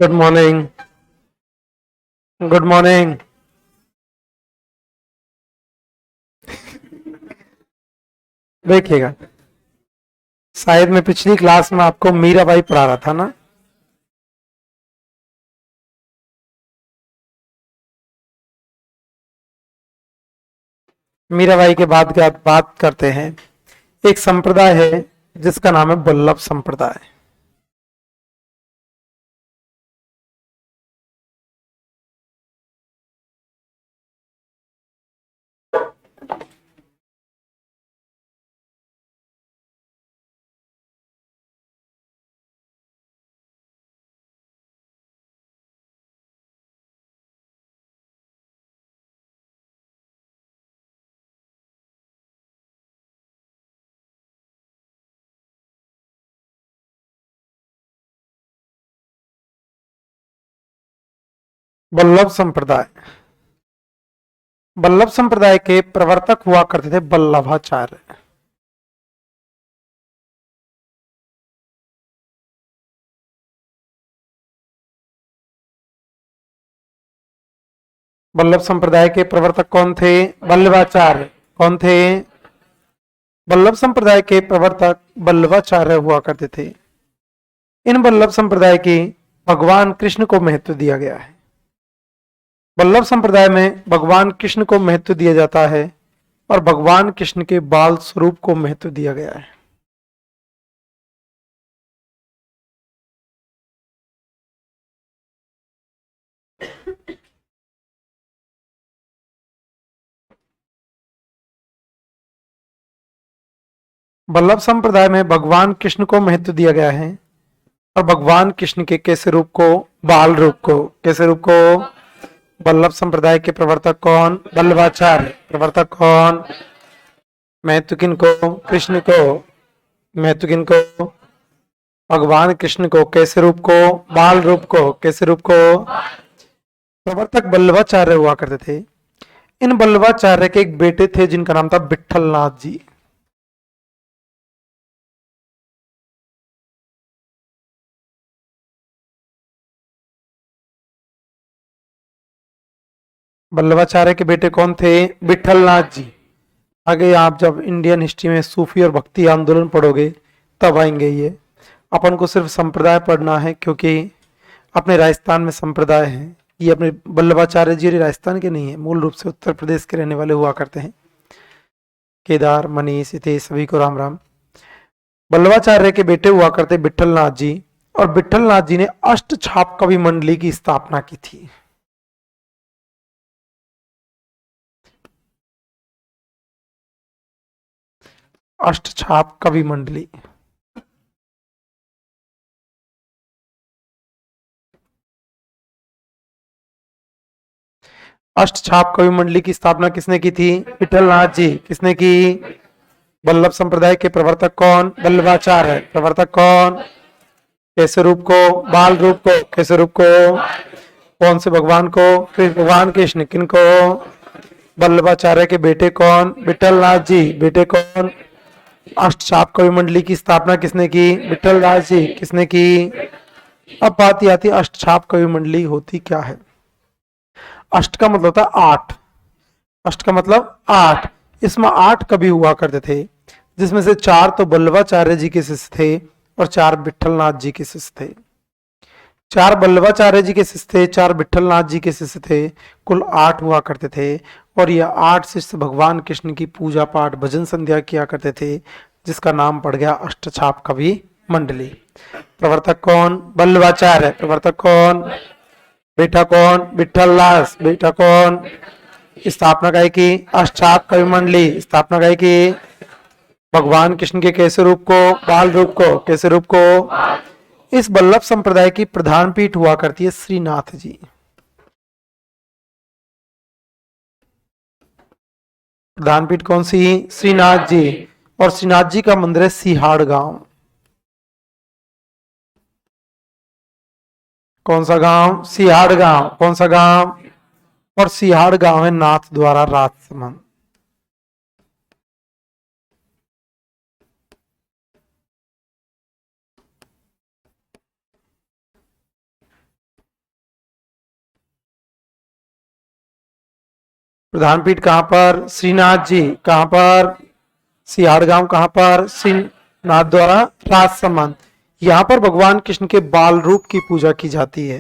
Good morning. Good morning. देखिएगा, शायद मैं पिछली क्लास में आपको मीराबाई पढ़ा रहा था ना। मीराबाई के बाद क्या बात करते हैं। एक संप्रदाय है जिसका नाम है वल्लभ संप्रदाय। वल्लभ संप्रदाय, वल्लभ संप्रदाय के प्रवर्तक हुआ करते थे वल्लभाचार्य। वल्लभ संप्रदाय के प्रवर्तक कौन थे? वल्लभाचार्य। कौन थे? वल्लभ संप्रदाय के प्रवर्तक वल्लभाचार्य हुआ करते थे। इन वल्लभ संप्रदाय की भगवान कृष्ण को महत्व दिया गया है। वल्लभ संप्रदाय में भगवान कृष्ण को महत्व दिया जाता है और भगवान कृष्ण के बाल स्वरूप को महत्व दिया गया है। वल्लभ संप्रदाय में भगवान कृष्ण को महत्व दिया गया है और भगवान कृष्ण के कैसे रूप को? बाल रूप को। कैसे रूप को? वल्लभ संप्रदाय के प्रवर्तक कौन? वल्लभाचार्य। प्रवर्तक कौन? महत्व किनको? कृष्ण को। महत्व किनको? भगवान कृष्ण को। कैसे रूप को? बाल रूप को। कैसे रूप को? प्रवर्तक वल्लभाचार्य हुआ करते थे। इन वल्लभाचार्य के एक बेटे थे जिनका नाम था विठल नाथ जी। वल्लभाचार्य के बेटे कौन थे? विठल नाथ जी। आगे आप जब इंडियन हिस्ट्री में सूफी और भक्ति आंदोलन पढ़ोगे तब आएंगे ये। अपन को सिर्फ संप्रदाय पढ़ना है क्योंकि अपने राजस्थान में संप्रदाय है। ये अपने वल्लभाचार्य जी राजस्थान के नहीं है, मूल रूप से उत्तर प्रदेश के रहने वाले हुआ करते हैं। केदार, मनीष, इतेश सभी को राम राम। वल्लभाचार्य के बेटे हुआ करते विठल नाथ जी और विठल नाथ जी ने अष्ट छाप कवि मंडली की स्थापना की थी। अष्ट छाप कवि मंडली। अष्ट छाप कवि मंडली की स्थापना किसने की थी? विठल नाथ जी। किसने की? वल्लभ संप्रदाय के प्रवर्तक कौन? वल्लभाचार्य। प्रवर्तक कौन? कैसे रूप को? बाल रूप को। कैसे रूप को? कौन से भगवान को? भगवान कृष्ण। किनको? वल्लभाचार्य के बेटे कौन? विठल नाथ जी। बेटे कौन? अष्ट छाप कवि मंडली की स्थापना किसने की? विठल नाथ जी। किसने की? अब बात आती अष्ट छाप कवि मंडली होती क्या है। अष्ट का मतलब था आठ। अष्ट का मतलब आठ। इसमें आठ कवि हुआ करते थे जिसमें से चार तो वल्लभाचार्य जी के शिष्य थे और चार विठलनाथ जी के शिष्य थे। चार वल्लभाचार्य जी के शिष्य थे, चार विठलनाथ जी के शिष्य थे। कुल आठ हुआ करते थे और ये आठ शिष्य भगवान कृष्ण की पूजा पाठ भजन संध्या किया करते थे जिसका नाम पड़ गया अष्टछाप कवि मंडली। प्रवर्तक कौन? वल्लभाचार्य। प्रवर्तक कौन? बेटा कौन? विठलदास। बेटा कौन? स्थापना गाय की अष्टछाप कवि मंडली। स्थापना गाय की भगवान कृष्ण के कैसे रूप को? बाल रूप को। कैसे रूप को? इस वल्लभ संप्रदाय की प्रधान पीठ हुआ करती है श्रीनाथ जी। प्रधान पीठ कौन सी? श्रीनाथ जी। और श्रीनाथ जी का मंदिर है सिहाड़ गांव। कौन सा गांव? सिहाड़ गांव। कौन सा गांव? और सिहाड़ गांव है नाथ द्वारा राजसमंद। प्रधान पीठ कहाँ पर? श्रीनाथ जी। कहाँ पर? सियाड़ गांव। कहाँ पर? श्रीनाथ द्वारा राजसमंद। यहाँ पर भगवान कृष्ण के बाल रूप की पूजा की जाती है।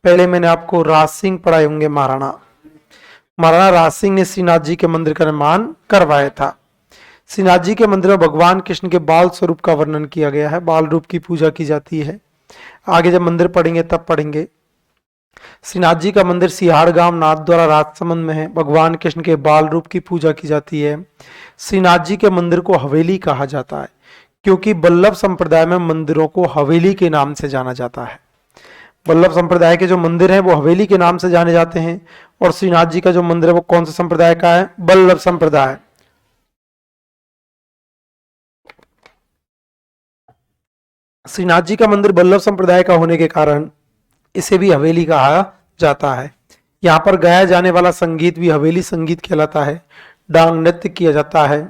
पहले मैंने आपको राज सिंह पढ़ाए होंगे, महाराणा राज सिंह ने श्रीनाथ जी के मंदिर का निर्माण करवाया था। श्रीनाथ जी के मंदिर में भगवान कृष्ण के बाल स्वरूप का वर्णन किया गया है, बाल रूप की पूजा की जाती है। आगे जब मंदिर पढ़ेंगे तब पढ़ेंगे। श्रीनाथ जी का मंदिर सिहाड़ गांव नाथ द्वारा राजसमंद में है। भगवान कृष्ण के बाल रूप की पूजा की जाती है। श्रीनाथ जी के मंदिर को हवेली कहा जाता है क्योंकि बल्लभ संप्रदाय में मंदिरों को हवेली के नाम से जाना जाता है। बल्लभ संप्रदाय के जो मंदिर हैं वो हवेली के नाम से जाने जाते हैं, और श्रीनाथ जी का जो मंदिर है वो कौन से संप्रदाय का है? बल्लभ संप्रदाय। श्रीनाथ जी का मंदिर बल्लभ संप्रदाय का होने के कारण इसे भी हवेली कहा जाता है। यहाँ पर गाया जाने वाला संगीत भी हवेली संगीत कहलाता है। डांग नृत्य किया जाता है,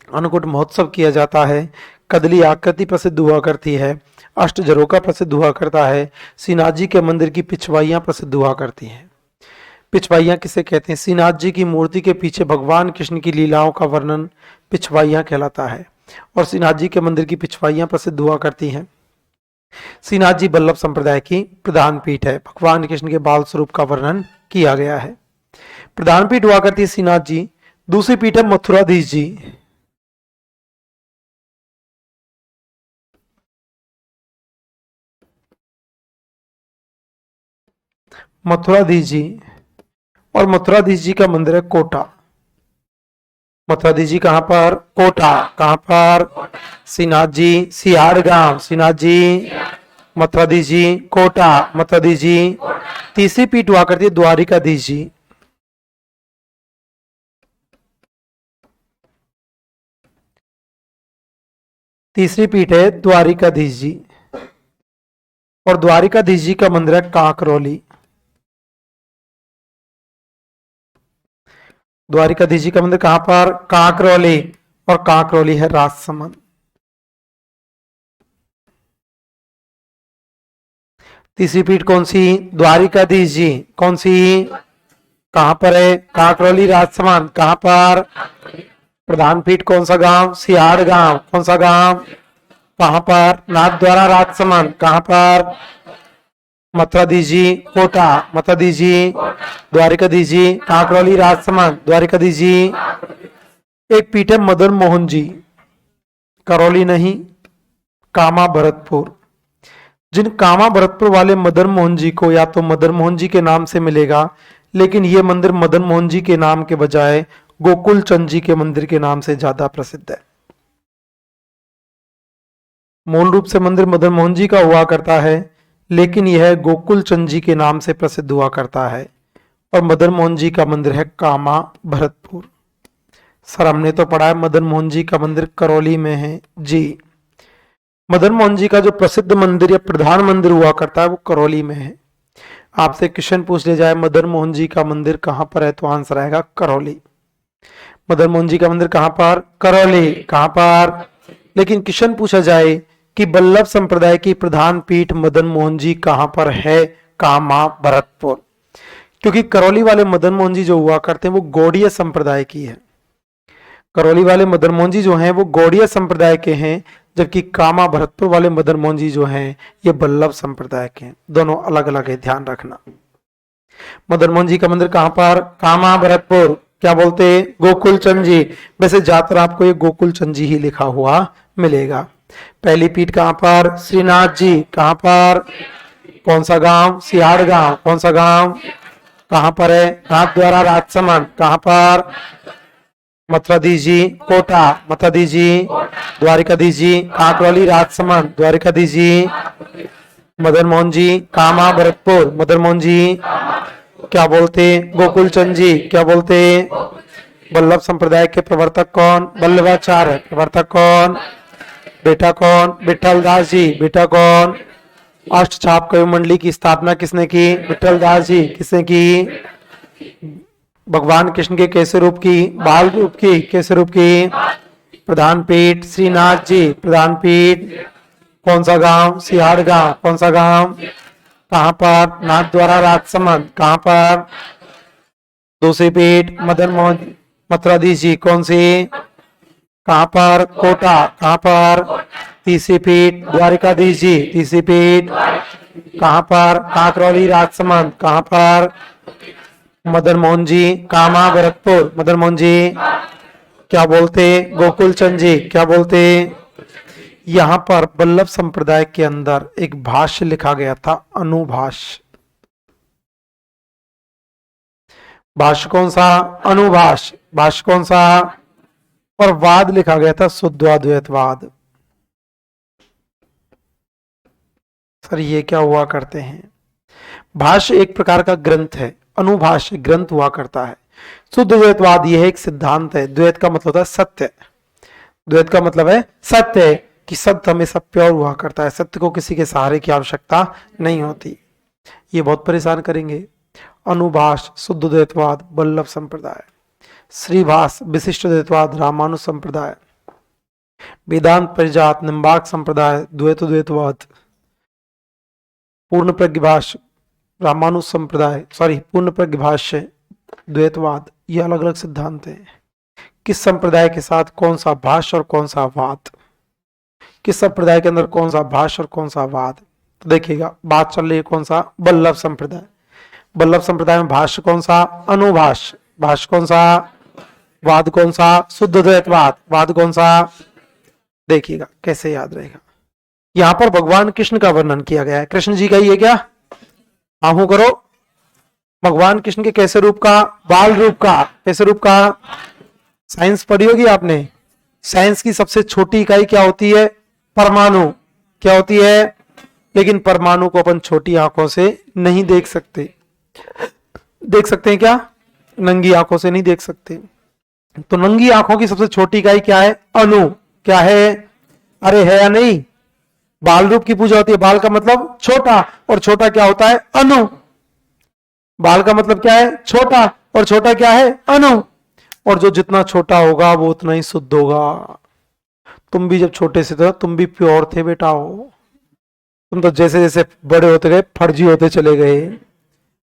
अन्नकूट महोत्सव किया जाता है, कदली आकृति प्रसिद्ध हुआ करती है, अष्ट झरोका प्रसिद्ध हुआ करता है। श्रीनाथ जी के मंदिर की पिछवाइयां प्रसिद्ध हुआ करती हैं। पिछवाइयां किसे कहते हैं? श्रीनाथ जी की मूर्ति के पीछे भगवान कृष्ण की लीलाओं का वर्णन पिछवाइयां कहलाता है, और श्रीनाथ जी के मंदिर की पिछवाइयां प्रसिद्ध हुआ करती हैं। श्रीनाथ जी बल्लभ संप्रदाय की प्रधान पीठ है। भगवान कृष्ण के बाल स्वरूप का वर्णन किया गया है। प्रधान पीठ हुआ करती है श्रीनाथ जी। दूसरी पीठ है मथुराधीश जी। मथुराधीश जी, और मथुराधीश जी का मंदिर है कोटा। मथुराधीश जी कहां पर? कोटा। कहां पर? श्रीनाथ जी सिहाड़ गांव। श्रीनाथ जी मथुराधीश जी कोटा। मथुराधीश जी। तीसरी पीठ हुआ करती है द्वारिकाधीश जी। तीसरी पीठ है द्वारिकाधीश जी, और द्वारिकाधीश जी का मंदिर है कांकरौली। द्वारिकाधीश जी का मंदिर कहां पर? कांकरौली, और कांकरौली है राजसमंद। तीसरी पीठ कौन सी? द्वारिकाधीश जी। कौन सी? कहां पर है? कांकरौली राजसमंद। कहां पर? प्रधान पीठ कौन सा गांव? सिहाड़ गांव। कौन सा गांव? कहां पर? नाथ द्वारा राजसमंद। कहां पर? मथुराधीश जी कोटा। मथुराधीश जी द्वारिकाधीश जी कांकरौली राजसमंद। द्वारिकाधीश जी। एक पीठ है मदन मोहन जी, करौली नहीं, कामा भरतपुर। जिन कामा भरतपुर वाले मदन मोहन जी को या तो मदन मोहन जी के नाम से मिलेगा, लेकिन यह मंदिर मदन मोहन जी के नाम के बजाय गोकुल चंद जी के मंदिर के नाम से ज्यादा प्रसिद्ध है। मूल रूप से मंदिर मदन मोहन जी का हुआ करता है, लेकिन यह गोकुल चंद जी के नाम से प्रसिद्ध हुआ करता है, और मदन मोहन जी का मंदिर है कामा भरतपुर। सर हमने तो पढ़ा है मदन मोहन जी का मंदिर करौली में है जी। मदन मोहन जी का जो प्रसिद्ध मंदिर या प्रधान मंदिर हुआ करता है वो करौली में है। आपसे क्वेश्चन पूछ लिया जाए मदन मोहन जी का मंदिर कहां पर है, तो आंसर आएगा करौली। मदन मोहन जी का मंदिर कहां पर? करौली। कहां पर? लेकिन क्वेश्चन पूछा जाए कि बल्लभ संप्रदाय की प्रधान पीठ मदन मोहन जी कहां पर है? कामा भरतपुर। क्योंकि करौली वाले मदन मोहन जी जो हुआ करते हैं वो गौड़ीय संप्रदाय की है। करौली वाले मदन मोहन जी जो हैं वो गौड़ीय संप्रदाय के हैं, जबकि कामा भरतपुर वाले मदन मोहन जी जो हैं ये बल्लभ संप्रदाय के हैं। दोनों अलग अलग है, ध्यान रखना। मदन मोहन जी का मंदिर कहां पर? कामा भरतपुर। क्या बोलते? गोकुल चंद जी। वैसे ज्यादातर आपको ये गोकुल चंद जी ही लिखा हुआ मिलेगा। पहली पीठ कहां पर? श्रीनाथ जी। कहां पर? कौन सा गांव? सिहाड़ गांव। कौन सा गांव? कहां पर है? नाथ द्वारा राजसमंद। कहां पर? मथुराधीश जी कोटा। मथुराधीश जी द्वारिकाधीश जी कांकरौली राजसमंद। द्वारिकाधीश जी मदन मोहन जी कामा भरतपुर। मदन मोहन जी क्या बोलते? गोकुल चंद जी। क्या बोलते? बल्लभ संप्रदाय के प्रवर्तक कौन? बल्लभाचार्य। प्रवर्तक कौन? बेटा कौन? विठल दास जी। बेटा कौन? अष्ट छाप कवि मंडली की स्थापना किसने की? विठल दास जी। किसने की? भगवान कृष्ण के कैसे रूप की? बाल रूप की। कैसे रूप की? प्रधान पीठ श्रीनाथ जी। प्रधान पीठ कौन सा गांव? सिहाड़ गांव। कौन सा गांव? कहां पर? नाथ द्वारा राजसमंद। कहां पर? दूसरी पीठ मदन मोहन, मथुराधीश जी कौन सी, कहां पर, कोटा, कहां पर, तीसरी पीठ द्वारिकाधीश जी, तीसरी पीठ कहां पर, काकरौली राजसमंद, कहां पर, मदन मोहन जी, कामा भरतपुर, मदन मोहन जी क्या बोलते, गोकुल चंद जी क्या बोलते। यहां पर बल्लभ संप्रदाय के अंदर एक भाष्य लिखा गया था, अनुभाष्य। भाष्य कौन सा, अनुभाष्य। भाष्य कौन सा, और वाद लिखा गया था शुद्धाद्वैतवाद। सर ये क्या हुआ करते हैं, भाष्य एक प्रकार का ग्रंथ है, अनुभाष्य ग्रंथ हुआ करता है। शुद्ध द्वैतवाद यह एक सिद्धांत है। द्वैत का मतलब होता है सत्य, द्वैत का मतलब है सत्य, कि सत्य हमेशा प्योर हुआ करता है, सत्य को किसी के सहारे की आवश्यकता नहीं होती। ये बहुत परेशान करेंगे। अनुभाष्य शुद्ध द्वैतवाद बल्लभ संप्रदाय, श्रीभाष विशिष्ट द्वैतवाद रामानुज संप्रदाय, वेदांत परिजात निम्बार्क संप्रदाय द्वैत द्वैतवाद, पूर्ण प्रज्ञभाष्य रामानुज संप्रदाय, सॉरी पूर्ण प्रज्ञभाष्य द्वैतवाद। ये अलग अलग सिद्धांत हैं। किस संप्रदाय के साथ कौन सा भाष्य और कौन सा वाद, किस संप्रदाय के अंदर कौन सा भाष्य और कौन सा वाद। तो देखिएगा बात चल रही है कौन सा, बल्लभ संप्रदाय। बल्लभ संप्रदाय में भाष्य कौन सा, अनुभाष्य। भाष्य कौन सा, वाद कौन सा, शुद्ध द्वैतवाद। वाद कौन सा, देखिएगा कैसे याद रहेगा। यहां पर भगवान कृष्ण का वर्णन किया गया है। कृष्ण जी का ही है क्या, आहू करो। भगवान कृष्ण के कैसे रूप का, बाल रूप का। कैसे रूप का, साइंस पढ़ी होगी आपने। साइंस की सबसे छोटी इकाई क्या होती है, परमाणु। क्या होती है, लेकिन परमाणु को अपन छोटी आंखों से नहीं देख सकते। देख सकते हैं क्या, नंगी आंखों से नहीं देख सकते। तो नंगी आंखों की सबसे छोटी इकाई क्या है, अणु। क्या है, अरे है या नहीं। बाल रूप की पूजा होती है, बाल का मतलब छोटा, और छोटा क्या होता है, अणु। बाल का मतलब क्या है, छोटा, और छोटा क्या है, अणु। और जो जितना छोटा होगा वो उतना ही शुद्ध होगा। तुम भी जब छोटे से थे तुम भी प्योर थे बेटा हो, तुम तो जैसे जैसे बड़े होते गए फर्जी होते चले गए।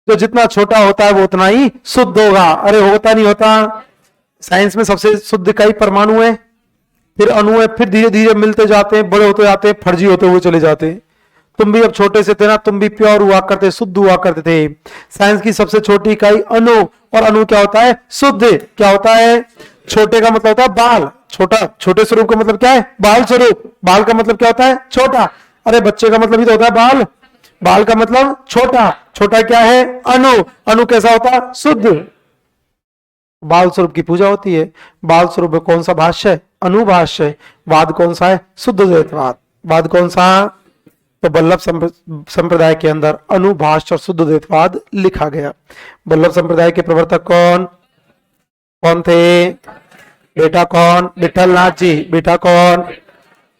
जो जितना छोटा होता है वो उतना ही शुद्ध होगा। अरे होता नहीं होता। साइंस में सबसे शुद्ध इकाई परमाणु है, फिर अणु है, फिर धीरे धीरे मिलते जाते हैं, बड़े होते जाते हैं, फर्जी होते हुए चले जाते हैं। तुम भी जब छोटे से थे ना, तुम भी प्योर हुआ करते, शुद्ध हुआ करते थे। साइंस की सबसे छोटी इकाई अणु, और अणु क्या होता है, शुद्ध। क्या होता है, छोटे का मतलब होता है बाल, छोटा। छोटे स्वरूप का मतलब क्या है, बाल स्वरूप। बाल का मतलब क्या होता है, छोटा। अरे बच्चे का मतलब ही तो होता है बाल। बाल का मतलब छोटा, छोटा क्या है, अणु। अणु कैसा होता है, शुद्ध। बाल स्वरूप की पूजा होती है। बाल स्वरूप में कौन सा भाष्य है, अनुभाष्य है। वाद कौन सा है, शुद्ध द्वैतवाद। वाद कौन सा, तो बल्लभ संप्रदाय के अंदर अनुभाष्य और शुद्ध द्वैतवाद लिखा गया। बल्लभ संप्रदाय के प्रवर्तक कौन कौन थे, बेटा कौन, विठलनाथ जी। बेटा कौन,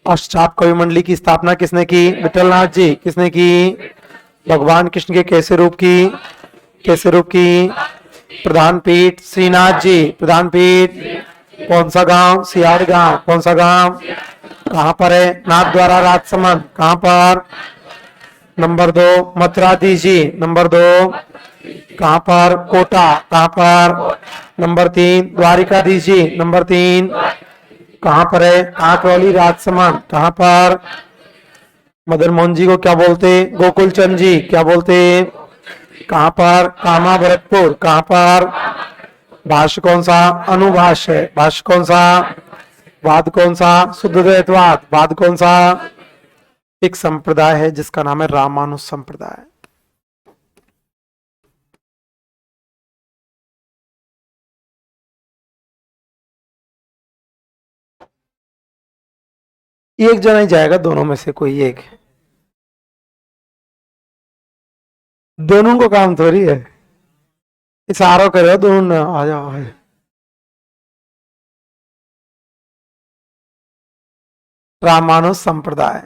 अष्टाप कवि मंडली की स्थापना किसने की, विठलनाथ जी। किसने की, भगवान कृष्ण के कैसे रूप की, कैसे रूप की, प्रधान पीठ श्रीनाथ जी। प्रधान पीठ कौन सा गांव, सियाड़ गांव। कौन सा गांव, कहां पर है, नाथ द्वारा राजसमंद। कहां पर, नंबर 2 मथुराधीश जी। नंबर 2 कहां पर, कोटा। कहां पर, नंबर 3 द्वारिकाधीश जी। नंबर 3 कहां पर है, काकरौली राजसमंद। कहां पर, मदन मोहन जी को क्या बोलते, गोकुल चंद जी। क्या बोलते, कहां पर, कामा भरतपुर। कहां पर, भाष्य कौन सा, अनुभाष्य है। भाष्य कौन सा, वाद कौन सा, शुद्ध द्वैतवाद। वाद कौन सा, एक संप्रदाय है जिसका नाम है रामानुज संप्रदाय। एक जना ही जाएगा, दोनों में से कोई एक। दोनों को काम थोड़ी है, इशारा करो दोनों ने, आ जाओ। रामानुज संप्रदाय।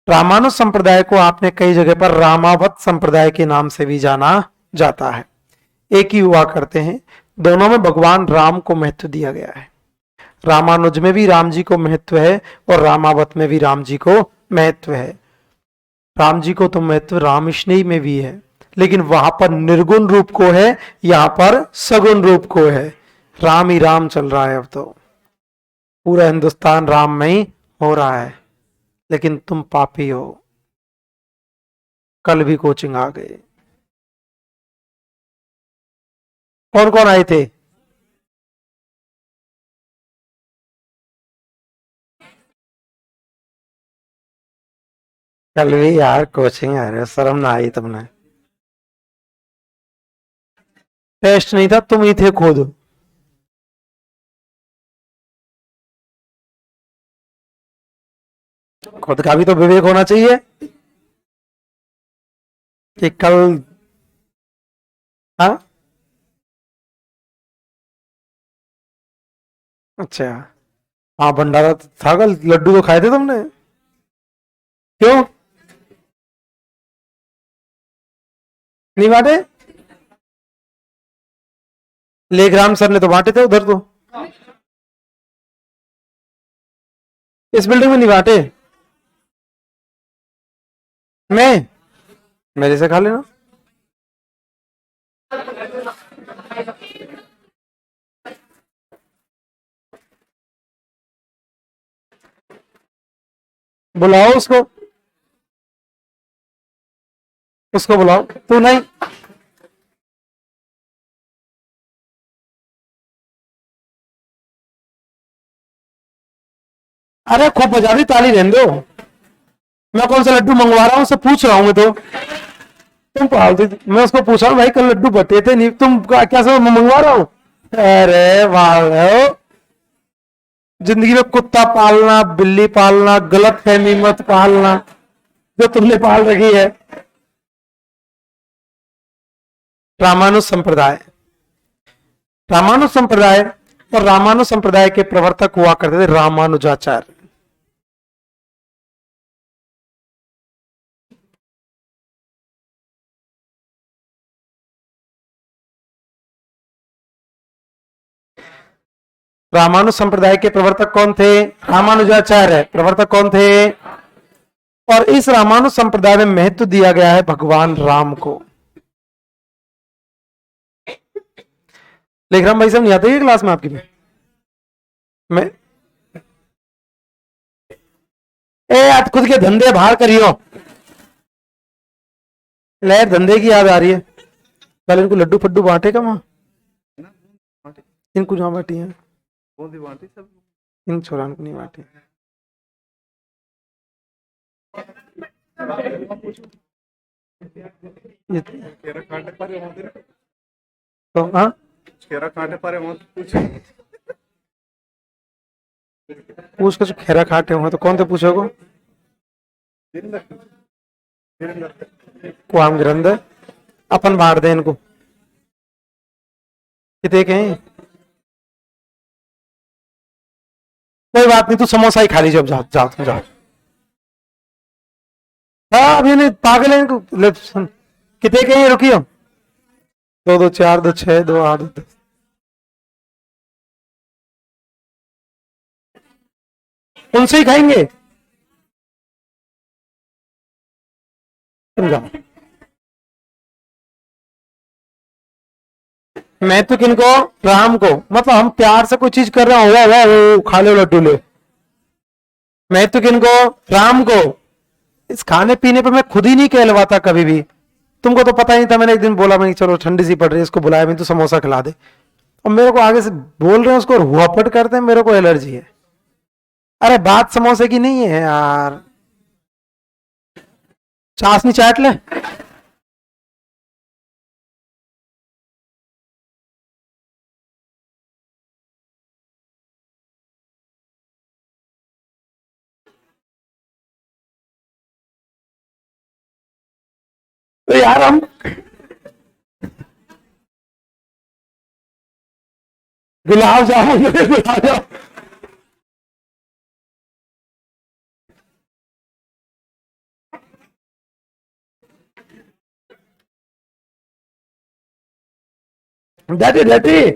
रामानुज संप्रदाय को आपने कई जगह पर रामावत संप्रदाय के नाम से भी जाना जाता है। एक ही हुआ करते हैं, दोनों में भगवान राम को महत्व दिया गया है। रामानुज में भी राम जी को महत्व है और रामावत में भी राम जी को महत्व है। राम जी को तो महत्व रामस्नेही में भी है, लेकिन वहां पर निर्गुण रूप को है, यहां पर सगुण रूप को है। राम ही राम चल रहा है अब तो, पूरा हिंदुस्तान राम में ही हो रहा है। लेकिन तुम पापी हो, कल भी कोचिंग आ गए। कौन कौन आए थे? कल भी यार कोचिंग आ रहे हो, शर्म ना आई तुमने? टेस्ट नहीं था, तुम ही थे खुद। खुद का भी तो विवेक होना चाहिए कि कल। हाँ, अच्छा। हाँ, भंडारा तो था कल, लड्डू तो खाए थे तुमने? क्यों नहीं बांटे? लेखराम सर ने तो बांटे थे उधर तो, इस बिल्डिंग में नहीं बांटे। मैं मेरे से खा लेना। बुलाओ उसको, उसको बुलाओ। तू नहीं? अरे खूब बजा दी ताली, रहने दो। मैं कौन सा लड्डू मंगवा रहा हूँ, उससे पूछ रहा हूँ मैं तो। तुम पालती, मैं उसको पूछा भाई कल लड्डू बटे थे नहीं, तुम क्या सब मंगवा रहा हूँ? अरे वाह, जिंदगी में कुत्ता पालना, बिल्ली पालना, गलत फहमी मत पालना जो तुमने पाल रखी है। रामानुज संप्रदाय, रामानुज संप्रदाय और रामानुज संप्रदाय के प्रवर्तक हुआ करते थे रामानुजाचार्य। रामानुज संप्रदाय के प्रवर्तक कौन थे? रामानुजाचार्य। प्रवर्तक कौन थे? और इस रामानुज संप्रदाय में महत्व दिया गया है भगवान राम को। लेखराम भाई साहब नहीं आते क्लास में आपकी में? मैं आज खुद के धंधे बाहर करियो। लहर धंधे की याद आ रही है। पहले इनको लड्डू फड्डू बांटे का वहां, इनको जहां बांटी है, इन छोरा को नहीं बांटे। तो हाँ, पूछ के खेरा खाटे हुए तो कौन थे पूछोगे? कुआम गिरंद अपन मार दे इनको कितने के? कोई बात नहीं, तू समोसा ही खा लीजिए अब, जाओ जाओ तुम जाओ। हाँ अभी नहीं, पागल है इनको। कितने के हैं, रुकियो। दो दो चार, दो छह, दो आठ, दो 10। उनसे ही खाएंगे, तुम जाओ। मैं तो किनको? राम को। मतलब हम प्यार से कोई चीज कर रहे हो, वाह वो खा लो लड्डू ले। मैं तो किनको? राम को। इस खाने पीने पे मैं खुद ही नहीं कहलवाता कभी भी। तुमको तो पता ही नहीं था, मैंने एक दिन बोला, मैं चलो ठंडी सी पड़ रही है, इसको बुलाया मैं तो समोसा खिला दे। और मेरे को आगे से बोल रहे हैं उसको, हुआपट करते हैं, मेरे को एलर्जी है। अरे बात समोसे की नहीं है यार, चाशनी चाट ले। तो यार हम गुलाब जामुन, गुलाब जामुन। डटी डटी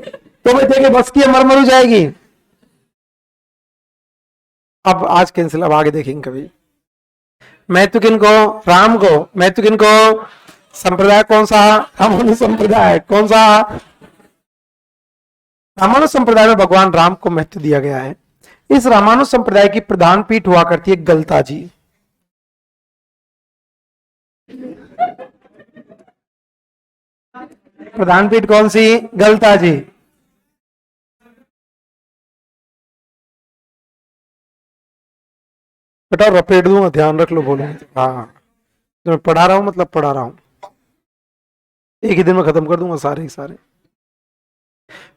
तुम्हें देखे बस की मरमर हो जाएगी। अब आज कैंसिल, अब आगे देखेंगे कभी। मैं तो किनको? राम को। मैं तो किनको? संप्रदाय कौन सा? रामानुज संप्रदाय। कौन सा? रामानुज संप्रदाय में भगवान राम को महत्व दिया गया है। इस रामानुज संप्रदाय की प्रधान पीठ हुआ करती है गलता जी। प्रधान पीठ कौन सी? गलता जी। बेटा रपेट दूंगा, ध्यान रख लो, बोलो। हाँ, तो मैं पढ़ा रहा हूं मतलब पढ़ा रहा हूं, एक ही दिन में खत्म कर दूंगा सारे के सारे।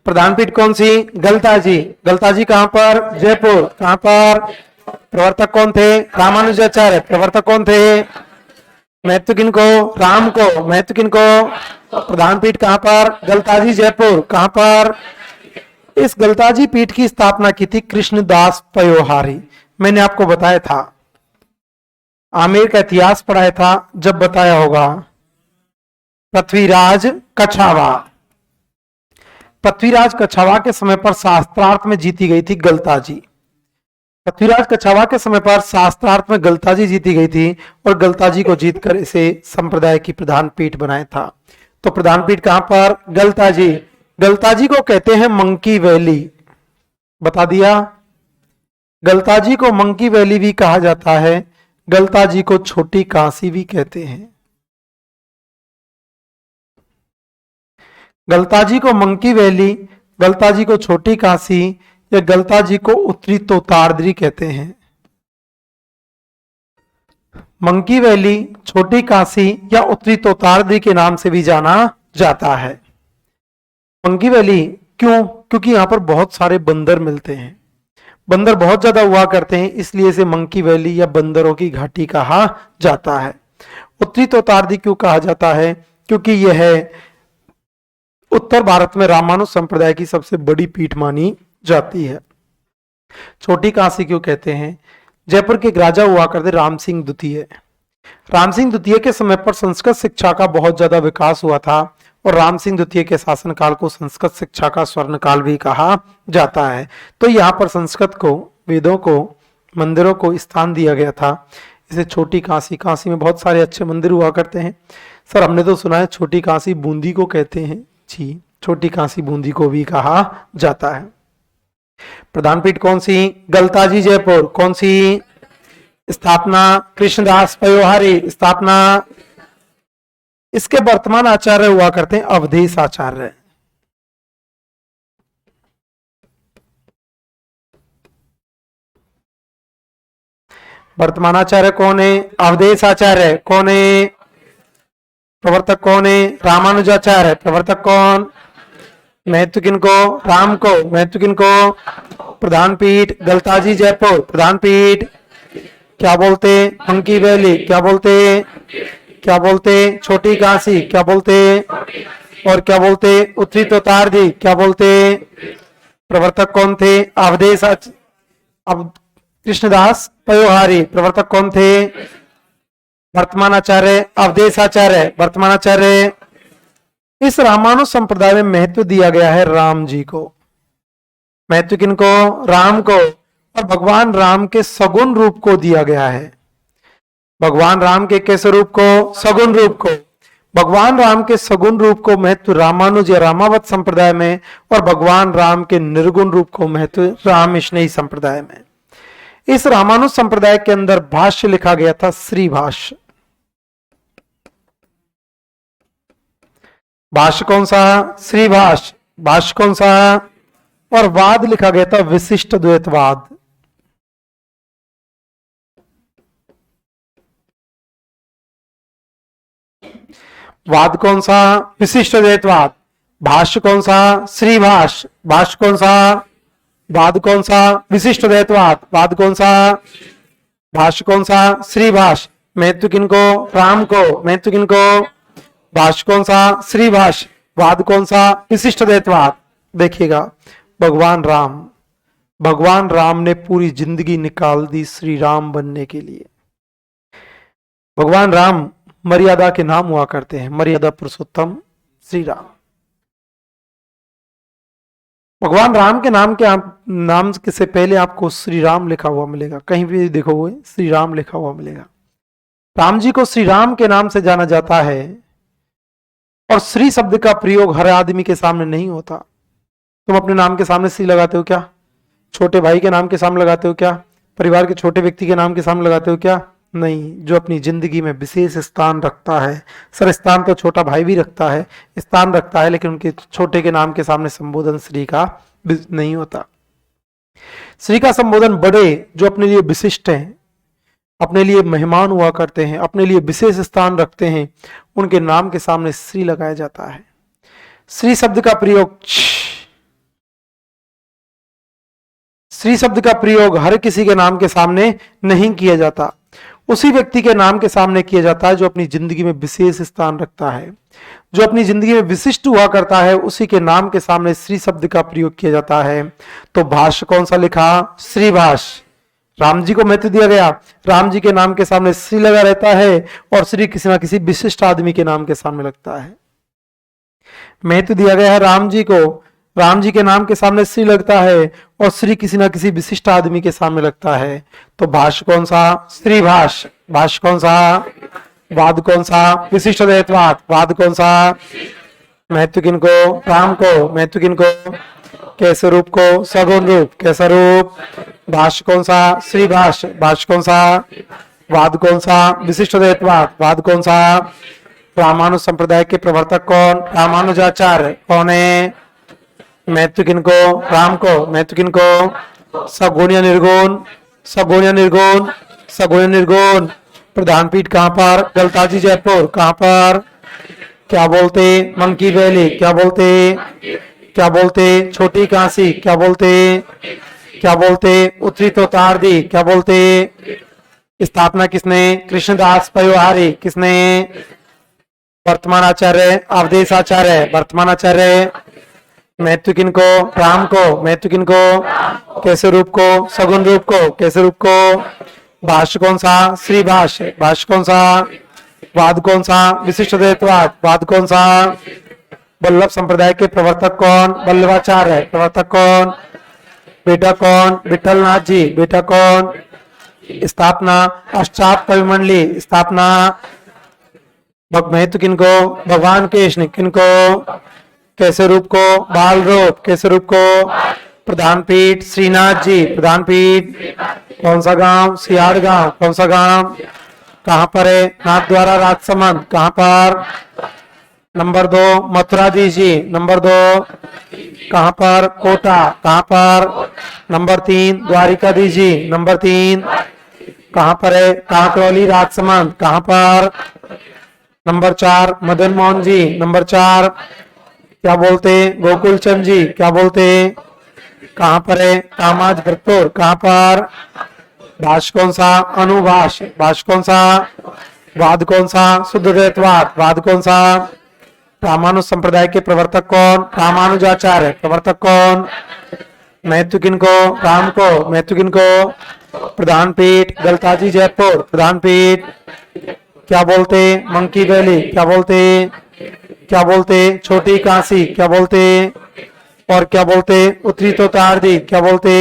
प्रधान पीठ कौन सी? गलता जी। गलता जी कहां पर? जयपुर। कहां पर? प्रवर्तक कौन थे? रामानुजाचार्य। प्रवर्तक कौन थे? महत्व किनको? राम को। महत्व किनको? प्रधान पीठ कहां पर? गलताजी जयपुर। कहां पर? इस गलताजी पीठ की स्थापना की थी कृष्णदास पयोहारी। मैंने आपको बताया था, आमेर का इतिहास पढ़ाया था जब बताया होगा। पृथ्वीराज कछावा। पृथ्वीराज कछावा के समय पर शास्त्रार्थ में जीती गई थी गलताजी। पृथ्वीराज कछावा के समय पर शास्त्रार्थ में गलताजी जीती गई थी और गलताजी को जीतकर इसे संप्रदाय की प्रधान पीठ बनाया था। तो प्रधान पीठ कहां पर? गलताजी। गलताजी को कहते हैं मंकी वैली। बता दिया। गलताजी को मंकी वैली भी कहा जाता है। गलताजी को छोटी काशी भी कहते हैं। गलताजी को मंकी वैली, गलताजी को छोटी काशी या गलताजी को उत्तरी तोतारद्री कहते हैं। मंकी वैली, छोटी काशी या उत्तरी तोतारद्री के नाम से भी जाना जाता है। मंकी वैली क्यों? क्योंकि यहां पर बहुत सारे बंदर मिलते हैं, बंदर बहुत ज्यादा हुआ करते हैं, इसलिए इसे मंकी वैली या बंदरों की घाटी कहा जाता है। उत्तरी तोतारद्री क्यों कहा जाता है? क्योंकि यह उत्तर भारत में रामानुज संप्रदाय की सबसे बड़ी पीठ मानी जाती है। छोटी काशी क्यों कहते हैं? जयपुर के एक राजा हुआ करते राम सिंह द्वितीय। राम सिंह द्वितीय के समय पर संस्कृत शिक्षा का बहुत ज्यादा विकास हुआ था और राम सिंह द्वितीय के शासनकाल को संस्कृत शिक्षा का स्वर्ण काल भी कहा जाता है। तो यहाँ पर संस्कृत को, वेदों को, मंदिरों को स्थान दिया गया था। इसे छोटी काशी, काशी में बहुत सारे अच्छे मंदिर हुआ करते हैं। सर हमने तो सुना है छोटी काशी बूंदी को कहते हैं। जी, छोटी काशी बूंदी को भी कहा जाता है। प्रधान पीठ कौन सी? गलताजी जयपुर। कौन सी? स्थापना कृष्णदास पयोहारी। स्थापना, इसके वर्तमान आचार्य हुआ करते हैं अवधेश आचार्य। वर्तमान आचार्य कौन है? अवधेश आचार्य। कौन है? प्रवर्तक कौन है? रामानुजाचार्य। प्रवर्तक कौन? महत्व किनको? राम को। महत्व किनको? प्रधान पीठ गलताजी जयपुर। प्रधान पीठ क्या बोलते? Monkey valley. क्या बोलते? क्या बोलते? छोटी काशी। क्या बोलते? और क्या बोलते? उत्तरी तोतारद्री। क्या बोलते? प्रवर्तक कौन थे? अवधेश अब कृष्णदास पयोहारी। प्रवर्तक कौन थे? वर्तमान आचार्य अवधेश आचार्य। वर्तमान आचार्य। इस रामानुज संप्रदाय में महत्व दिया गया है राम जी को। महत्व किनको? राम को। और भगवान राम के सगुण रूप को दिया गया है। भगवान राम के कैसे रूप को? सगुण रूप को। भगवान राम के सगुण रूप को महत्व रामानुज या रामावत संप्रदाय में और भगवान राम के निर्गुण रूप को महत्व राम स्नेही संप्रदाय में। इस रामानुज संप्रदाय के अंदर भाष्य लिखा गया था श्री भाष्य। भाष्य कौन सा? श्री भाष्य। भाष्य कौन सा? और वाद लिखा गया था विशिष्ट द्वैतवाद। वाद कौन सा? विशिष्ट द्वैतवाद। भाष्य कौन सा? श्री भाष्य। भाष्य कौन सा? वाद कौन सा? विशिष्ट द्वैतवाद। वाद कौन सा? भाष्य कौन सा? श्री भाष्य। महत्व किनको? राम को। महत्व किनको? भाष्य कौन सा? श्री भाष्य। वाद कौन सा? विशिष्ट द्वैतवाद। देखिएगा, भगवान राम ने पूरी जिंदगी निकाल दी श्री राम बनने के लिए। भगवान राम मर्यादा के नाम हुआ करते हैं, मर्यादा पुरुषोत्तम श्री राम। भगवान राम के नाम से पहले आपको श्री राम लिखा हुआ मिलेगा, कहीं भी देखोगे श्री राम लिखा हुआ मिलेगा। राम जी को श्री राम के नाम से जाना जाता है और श्री शब्द का प्रयोग हर आदमी के सामने नहीं होता। तुम अपने नाम के सामने श्री लगाते हो क्या? छोटे भाई के नाम के सामने लगाते हो क्या? परिवार के छोटे व्यक्ति के नाम के सामने लगाते हो क्या? नहीं। जो अपनी जिंदगी में विशेष स्थान रखता है, सर स्थान तो छोटा भाई भी रखता है, स्थान रखता है, लेकिन उनके छोटे के नाम के सामने संबोधन श्री का नहीं होता। श्री का संबोधन बड़े जो अपने लिए विशिष्ट हैं, अपने लिए मेहमान हुआ करते हैं, अपने लिए विशेष स्थान रखते हैं, उनके नाम के सामने श्री लगाया जाता है। श्री शब्द का प्रयोग श्री शब्द का प्रयोग हर किसी के नाम के सामने नहीं किया जाता, उसी व्यक्ति के नाम के सामने किया जाता है जो अपनी जिंदगी में विशेष स्थान रखता है, जो अपनी जिंदगी में विशिष्ट हुआ करता है, उसी के नाम के सामने श्री शब्द का प्रयोग किया जाता है। तो भाष्य कौन सा लिखा? श्री भाष्य। राम जी को महत्व दिया गया, राम जी के नाम के सामने श्री लगा रहता है, और श्री किसी ना किसी विशिष्ट आदमी के नाम के सामने लगता है। महत्व दिया गया है राम जी को, राम जी के नाम के सामने श्री लगता है, और श्री किसी ना किसी विशिष्ट आदमी के सामने लगता है। तो भाष्य कौन सा? श्री भाष्य। भाष्य कौन सा? वाद कौन सा? विशिष्ट अद्वैतवाद। वाद कौन सा? महत्व किनको? राम को। महत्व किनको? कैसे रूप को? सगुण रूप। कैसा रूप? भाष्य कौन सा? श्री भाष्य। भाष्य कौन सा? वाद कौन सा? विशिष्ट अद्वैतवाद। वाद कौन सा? रामानुज संप्रदाय के प्रवर्तक कौन? रामानुजाचार्य। कौन है? महत्व किनको? राम को। महत्व किनको? सगुण या निर्गुण? सगुण या निर्गुण? सगुण या निर्गुण। प्रधान पीठ कहां पर? गलताजी जयपुर। कहां पर? क्या बोलते? Monkey valley. क्या बोलते? क्या बोलते? छोटी काशी। क्या बोलते? क्या बोलते? उत्तरी तोतारदी। क्या बोलते? स्थापना किसने? कृष्णदास पयोहारी। किसने? वर्तमान आचार्य अवधेश आचार्य। वर्तमान आचार्य। महत्व किनको? राम को। महत्व किनको? कैसे रूप को? सगुण रूप को। कैसे रूप को? भाष्य कौन सा? श्री भाष्य। भाष्य कौन सा? वाद कौन सा? विशिष्ट अद्वैतवाद। वाद कौन सा? वल्लभ संप्रदाय के प्रवर्तक कौन? वल्लभाचार्य। प्रवर्तक कौन? बेटा कौन? विठलनाथ जी। बेटा कौन? स्थापना अष्टाप कवि मंडली। स्थापना महत्व किनको? भगवान कृष्ण। किनको? कैसे रूप को? बाल रूप। कैसे रूप को? प्रधान पीठ श्रीनाथ जी। प्रधान पीठ कौन सा गांव? सियाड़ गांव। कौन सा गांव? कहां पर है? नाथ द्वारा राजसमंद। कहां पर? नंबर 2 मथुराधीश जी। नंबर 2 कहां पर? कोटा। कहां पर? नंबर 3 द्वारिकाधीश जी। नंबर 3 कहां पर है? कांकरौली राजसमंद। कहां पर? नंबर 4 मदन मोहन जी। नंबर 4 क्या बोलते? गोकुल चंद जी। क्या बोलते? कहां पर है? कामाज भरतपुर। कहां पर? भाष्य कौन सा? अनुभाष्य। भाष्य कौन सा? वाद कौन सा? शुद्ध अद्वैतवाद। वाद कौन सा? रामानुज संप्रदाय के प्रवर्तक कौन? रामानुजाचार्य। प्रवर्तक कौन? महत्व किनको? राम को। महत्व किनको? प्रधान पीठ गलताजी जयपुर। प्रधान पीठ क्या बोलते? Monkey valley. क्या बोलते? क्या बोलते? छोटी काशी। क्या बोलते? और क्या बोलते? उत्तरी तोतारदी। क्या बोलते?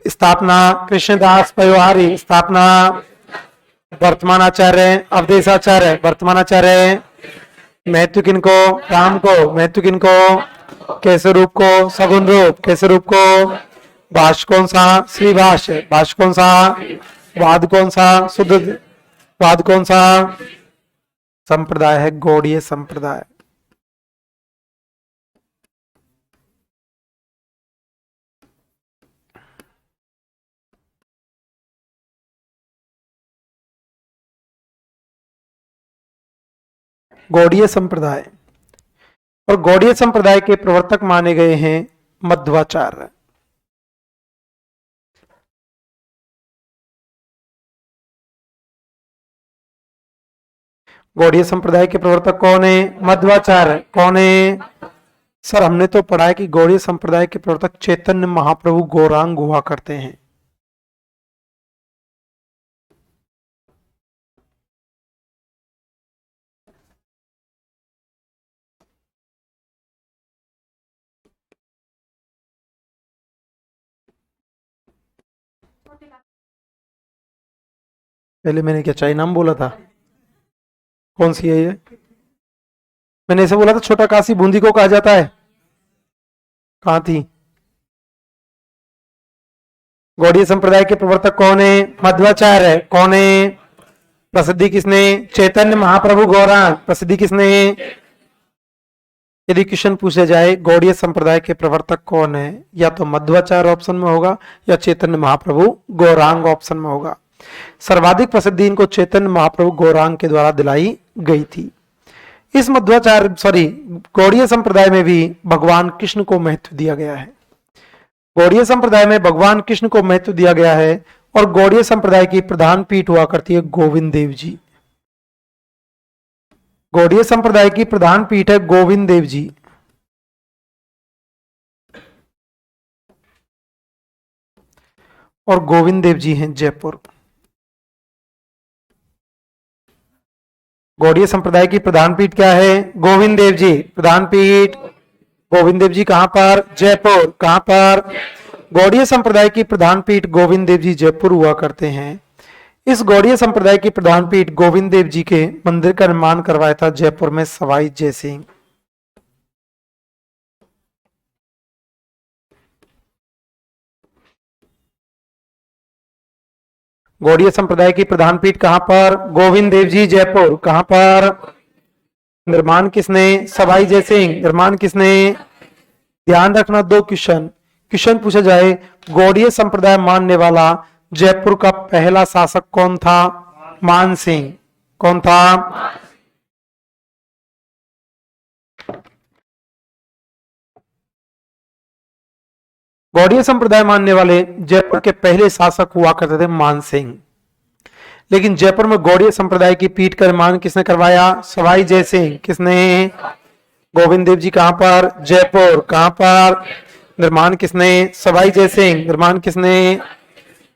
स्थापना कृष्णदास पयोहारी। स्थापना वर्तमान आचार्य अवधेश आचार्य। वर्तमान आचार्य। महत्व किनको? राम को। महत्व किनको? कैसे रूप को? सगुण रूप। कैसे रूप को? भाष्य कौन सा? श्री भाष्य। भाष्य कौन सा? वाद कौन सा? शुद्ध वाद कौन सा? संप्रदाय है गौड़ीय संप्रदाय। गौड़ीय संप्रदाय, और गौड़ीय संप्रदाय के प्रवर्तक माने गए हैं मध्वाचार्य। गौड़ीय संप्रदाय के प्रवर्तक कौन है? मध्वाचार्य। कौन है? सर हमने तो पढ़ा है कि गौड़ीय संप्रदाय के प्रवर्तक चैतन्य महाप्रभु गौरांग हुआ करते हैं। पहले मैंने क्या चाइनाम बोला था? कौन सी है ये? मैंने ऐसे बोला था छोटा काशी बूंदी को कहा जाता है, कहां थी? गौड़ीय संप्रदाय के प्रवर्तक कौन है? मध्वाचार्य है। कौन है? प्रसिद्धि किसने? चैतन्य महाप्रभु गौरांग। प्रसिद्धि किसने? यदि क्वेश्चन पूछा जाए गौड़ीय संप्रदाय के प्रवर्तक कौन है, या तो मध्वाचार्य ऑप्शन में होगा या चैतन्य महाप्रभु गौरांग ऑप्शन में होगा। सर्वाधिक प्रसिद्धि इनको चैतन्य महाप्रभु गौरांग के द्वारा दिलाई गई थी। इस गौड़ीय संप्रदाय में भी भगवान कृष्ण को महत्व दिया गया है। गौड़ीय संप्रदाय में भगवान कृष्ण को महत्व दिया गया है और गौड़ीय संप्रदाय की प्रधान पीठ हुआ करती है गोविंद देव जी। गौड़ीय संप्रदाय की प्रधान पीठ है गोविंद देव जी। और गोविंद देव जी हैं जयपुर। गौड़ीय संप्रदाय की प्रधान पीठ क्या है? गोविंद देव जी। प्रधान पीठ गोविंद देव जी कहां पर? जयपुर। कहां पर? गौड़ीय संप्रदाय की प्रधान पीठ गोविंद देव जी जयपुर हुआ करते हैं। इस गौड़ीय संप्रदाय की प्रधान पीठ गोविंद देव जी के मंदिर का निर्माण करवाया था जयपुर में सवाई जयसिंह। गौड़ीय संप्रदाय की प्रधान पीठ कहां पर? गोविंद देव जी जयपुर। कहां पर? निर्माण किसने? सवाई जयसिंह। निर्माण किसने? ध्यान रखना दो क्वेश्चन पूछा जाए गौड़ीय संप्रदाय मानने वाला जयपुर का पहला शासक कौन था? मान सिंह। कौन था? गौड़ीय संप्रदाय मानने वाले जयपुर के पहले शासक हुआ करते थे मान सिंह। लेकिन जयपुर में गौड़ीय संप्रदाय की पीठ का निर्माण किसने करवाया? सवाई जयसिंह। किसने? गोविंद देव जी। कहां पर? जयपुर। कहां पर? निर्माण किसने? सवाई जयसिंह। निर्माण किसने?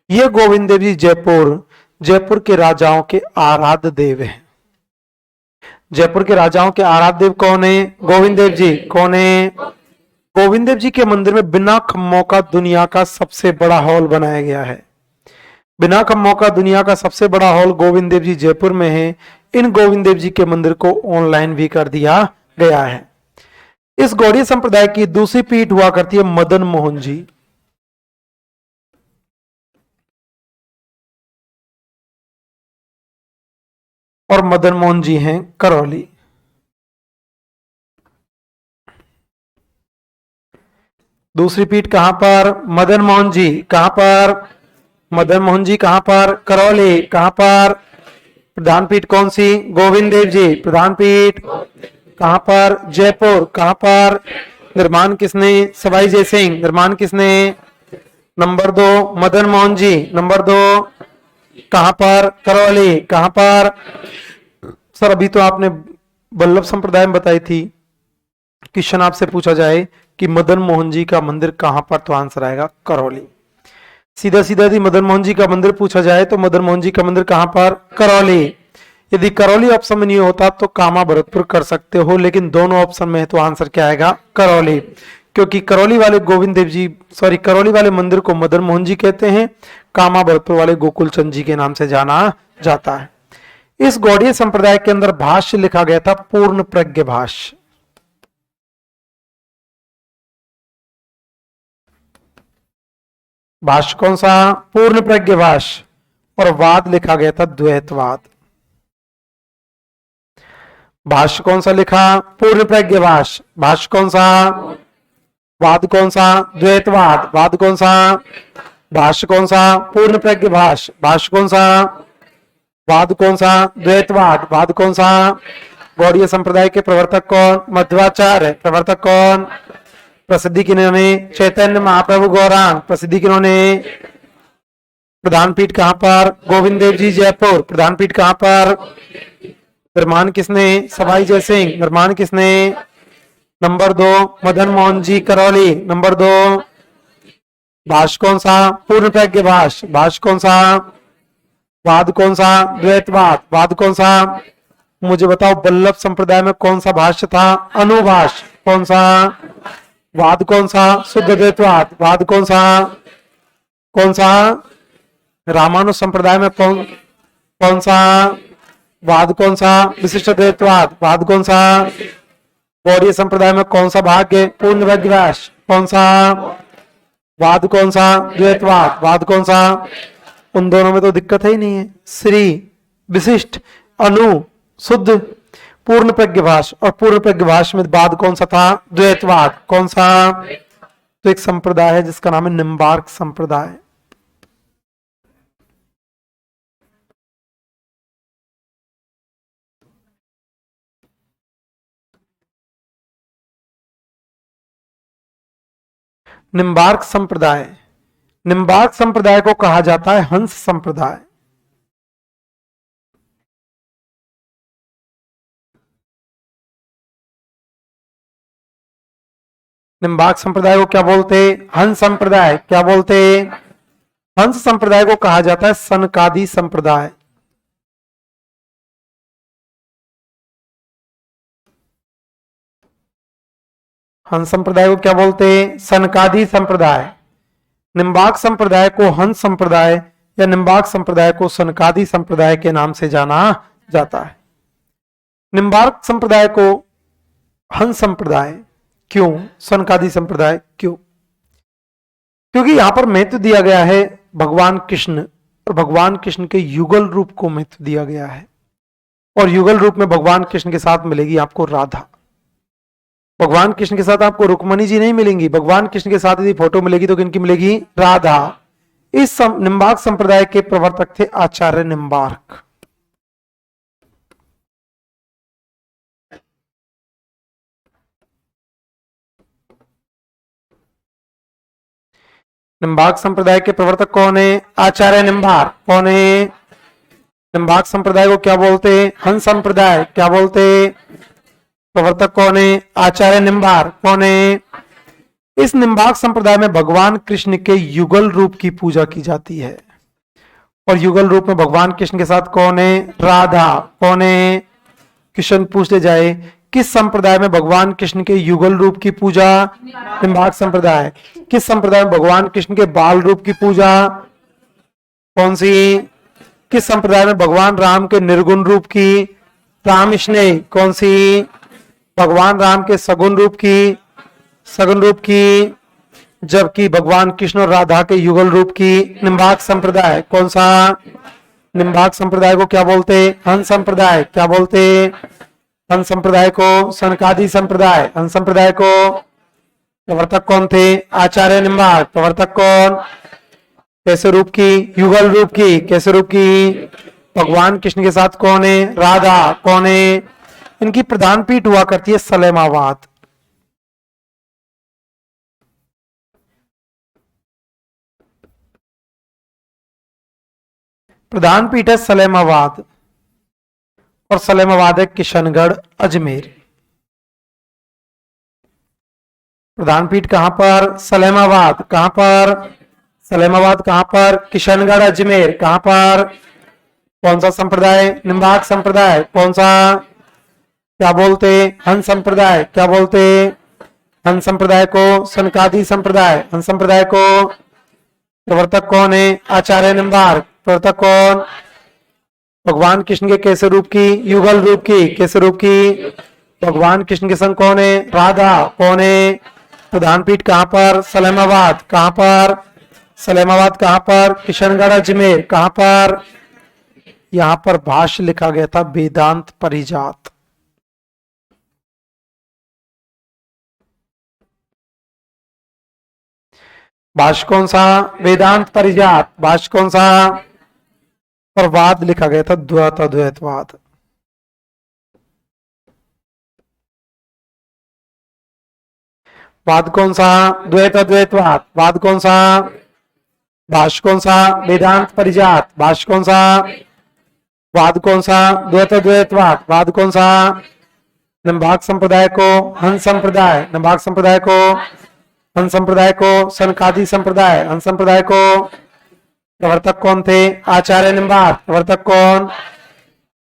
ये गोविंद देव जी जयपुर के राजाओं के आराध्य देव हैं। जयपुर के राजाओं के आराध्य देव कौन है? गोविंद देव जी। कौन है? गोविंद देव जी के मंदिर में बिना खम्भों का दुनिया का सबसे बड़ा हॉल बनाया गया है। बिना खम्भों का दुनिया का सबसे बड़ा हॉल गोविंद देव जी जयपुर में है। इन गोविंद देव जी के मंदिर को ऑनलाइन भी कर दिया गया है। इस गौड़ीय संप्रदाय की दूसरी पीठ हुआ करती है मदन मोहन जी। और मदन मोहन जी हैं करौली। दूसरी पीठ कहां पर? मदन मोहन जी। कहां पर? मदन मोहन जी कहां पर? करौली। कहां पर? प्रधान पीठ कौन सी? गोविंद देव जी। प्रधान पीठ कहां पर? जयपुर। कहां पर? निर्माण किसने? सवाई जयसिंह। निर्माण किसने? नंबर 2 मदन मोहन जी। नंबर 2 कहां पर? करौली। कहां पर? सर अभी तो आपने वल्लभ संप्रदाय में बताई थी। क्वेश्चन आपसे पूछा जाए कि मदन मोहन जी का मंदिर कहां पर, तो आंसर आएगा करौली। सीधा सीधा यदि मदन मोहन जी का मंदिर पूछा जाए तो मदन मोहन जी का मंदिर कहां पर? करौली। यदि करौली ऑप्शन में नहीं होता तो कामा भरतपुर कर सकते हो, लेकिन दोनों ऑप्शन में है तो आंसर क्या आएगा? करौली। क्योंकि करौली वाले करौली वाले मंदिर को मदन मोहन जी कहते हैं, कामा भरतपुर वाले गोकुल चंद जी के नाम से जाना जाता है। इस गौड़ीय संप्रदाय के अंदर भाष्य लिखा गया था पूर्ण प्रज्ञ भाष्य। भाष्य कौन सा? पूर्ण प्रज्ञ भाष्य। और वाद लिखा गया था द्वैतवाद। भाष्य कौन सा लिखा? पूर्ण प्रज्ञ भाष्य। भाष्य कौन सा? वाद कौन सा? द्वैतवाद। वाद कौन सा? भाष्य कौन सा? पूर्ण प्रज्ञ भाष्य। भाष्य कौन सा? वाद कौन सा? द्वैतवाद। वाद कौन सा? गौड़ीय संप्रदाय के प्रवर्तक कौन? मध्वाचार्य। प्रवर्तक कौन? प्रसिद्धि किन्होंने? चैतन्य महाप्रभु गौरांग। प्रसिद्धि किन्होंने? प्रधान पीठ कहां पर? गोविंद देव जी जयपुर। प्रधान पीठ कहां पर? निर्माण किसने? सवाई जयसिंह। निर्माण किसने? नंबर 2 मदन मोहन जी करौली। नंबर 2 भाष्य कौन सा? पूर्ण प्रज्ञ भाष्य। भाष्य कौन सा? वाद कौन सा? द्वैतवाद। वाद कौन सा? मुझे बताओ वल्लभ संप्रदाय में कौन सा भाष्य था? अनुभाष्य। कौन सा? वाद कौन सा? शुद्ध द्वैतवाद। वाद कौन सा? कौन सा? रामानुज संप्रदाय में कौन सा? वाद कौन सा? विशिष्ट द्वैतवाद। वाद कौन सा? गौड़ीय संप्रदाय में कौन सा भाग है? पूर्ण व्यग्रवाद। कौन सा वाद? कौन सा? द्वैतवाद। वाद कौन सा? उन दोनों में तो दिक्कत है ही नहीं है। श्री, विशिष्ट, अनु, शुद्ध, पूर्ण प्रज्ञभाष। और पूर्ण प्रज्ञभाष में वाद कौन सा था? द्वैतवाद। कौन सा? तो एक संप्रदाय है जिसका नाम है निम्बार्क संप्रदाय। निम्बार्क संप्रदाय, निम्बार्क संप्रदाय को कहा जाता है हंस संप्रदाय। निम्बार्क संप्रदाय को क्या बोलते? हंस संप्रदाय। क्या बोलते? हंस संप्रदाय को कहा जाता है सनकादि संप्रदाय। हंस संप्रदाय को क्या बोलते? सनकादि संप्रदाय। निम्बार्क संप्रदाय को हंस संप्रदाय या निम्बार्क संप्रदाय को सनकादि संप्रदाय के नाम से जाना जाता है। निम्बार्क संप्रदाय को हंस संप्रदाय क्यों, सनकादि संप्रदाय क्यों? क्योंकि यहां पर महत्व दिया गया है भगवान कृष्ण, और भगवान कृष्ण के युगल रूप को महत्व दिया गया है। और युगल रूप में भगवान कृष्ण के साथ मिलेगी आपको राधा। भगवान कृष्ण के साथ आपको रुक्मणी जी नहीं मिलेंगी। भगवान कृष्ण के साथ यदि फोटो मिलेगी तो किनकी मिलेगी? राधा। इस निम्बार्क संप्रदाय के प्रवर्तक थे आचार्य निम्बार्क। निम्बार्क संप्रदाय के प्रवर्तक कौन है? आचार्य निम्बार्क। कौन है? निम्बार्क संप्रदाय को क्या बोलते? हंस संप्रदाय। क्या बोलते? प्रवर्तक कौन है? आचार्य निम्बार्क। कौन है? इस निम्बार्क संप्रदाय में भगवान कृष्ण के युगल रूप की पूजा की जाती है। और युगल रूप में भगवान कृष्ण के साथ कौन है? राधा। कौन है? कृष्ण पूछते जाए किस संप्रदाय में भगवान कृष्ण के युगल रूप की पूजा? निम्बार्क संप्रदाय। किस संप्रदाय में भगवान कृष्ण के बाल रूप की पूजा? कौन सी? किस संप्रदाय में भगवान राम के निर्गुण रूप की? राम स्नेह। कौन सी? भगवान राम के सगुण रूप की? सगुण रूप की। जबकि भगवान कृष्ण और राधा के युगल रूप की? निम्बार्क संप्रदाय। कौन सा? निम्बार्क संप्रदाय को क्या बोलते? हंस संप्रदाय। क्या बोलते? हंस संप्रदाय को सनकादि संप्रदाय। हंस संप्रदाय को प्रवर्तक कौन थे? आचार्य निम्बार्क। प्रवर्तक कौन? कैसे रूप की? युगल रूप की। कैसे रूप की? भगवान कृष्ण के साथ कौन है? राधा। कौन है? इनकी प्रधान पीठ हुआ करती है सलेमाबाद। प्रधान पीठ है सलेमाबाद, और सलेमाबाद है किशनगढ़ अजमेर। प्रधान पीठ कहां पर? सलेमाबाद। कहां पर? सलेमाबाद। कहां पर? किशनगढ़ अजमेर। कहां पर? कौन सा संप्रदाय? निम्बार्क संप्रदाय। कौन सा? क्या बोलते? हंस संप्रदाय। क्या बोलते? हंस संप्रदाय को सनकादि संप्रदाय। हंस संप्रदाय को प्रवर्तक कौन है? आचार्य निम्बार्क। प्रवर्तक कौन? भगवान कृष्ण के कैसे रूप की? युगल रूप की। कैसे रूप की? भगवान कृष्ण के संग कौन है? राधा। कौन है? प्रधान पीठ कहां पर? सलेमाबाद। कहां पर? सलेमाबाद। कहां पर? किशनगढ़ अजमेर। कहां पर? यहां पर भाष्य लिखा गया था वेदांत परिजात। भाष्य कौन सा? वेदांत परिजात। भाष्य कौन सा? और वाद लिखा गया था द्वैत अद्वैतवाद। वाद कौन सा? द्वैत अद्वैतवाद। वाद कौन सा? भाष्य कौन सा? वेदांत परिजात। भाष्य कौन सा? वाद कौन सा? द्वैत अद्वैतवाद। वाद कौन सा? निम्बार्क संप्रदाय को हंस संप्रदाय। निम्बार्क संप्रदाय को हंस संप्रदाय को सनकादि संप्रदाय। हंस संप्रदाय को प्रवर्तक कौन थे? आचार्य निम्बार्क। प्रवर्तक कौन?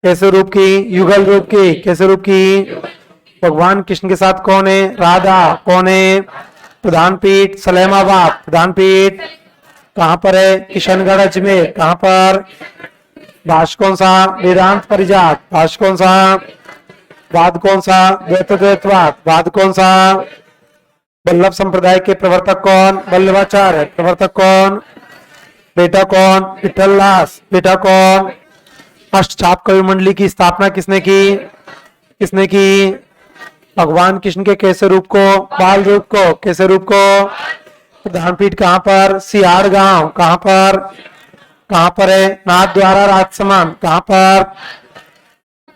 कैसे रूप की? युगल रूप की। कैसे रूप की? भगवान कृष्ण के साथ कौन है? राधा। कौन है? प्रधान पीठ सलेमाबाद। प्रधान पीठ कहां पर है? किशनगढ़ अजमेर। कहां पर? भाष्य कौन सा? वेदांत परिजात। भाष्य कौन सा? वाद कौन सा? द्वैत द्वैतवाद। वाद कौन सा? वल्लभ संप्रदाय के प्रवर्तक कौन? वल्लभाचार्य। प्रवर्तक कौन? बेटा कौन? विठलदास। बेटा कौन? अष्टचाप कवि मंडली की स्थापना किसने की? किसने की? भगवान कृष्ण के कैसे रूप को? बाल रूप को। कैसे रूप को? प्रधान पीठ कहाँ पर? सियाड़ गांव। कहाँ पर? कहाँ पर है? नाथ द्वारा राजसमंद। कहाँ पर?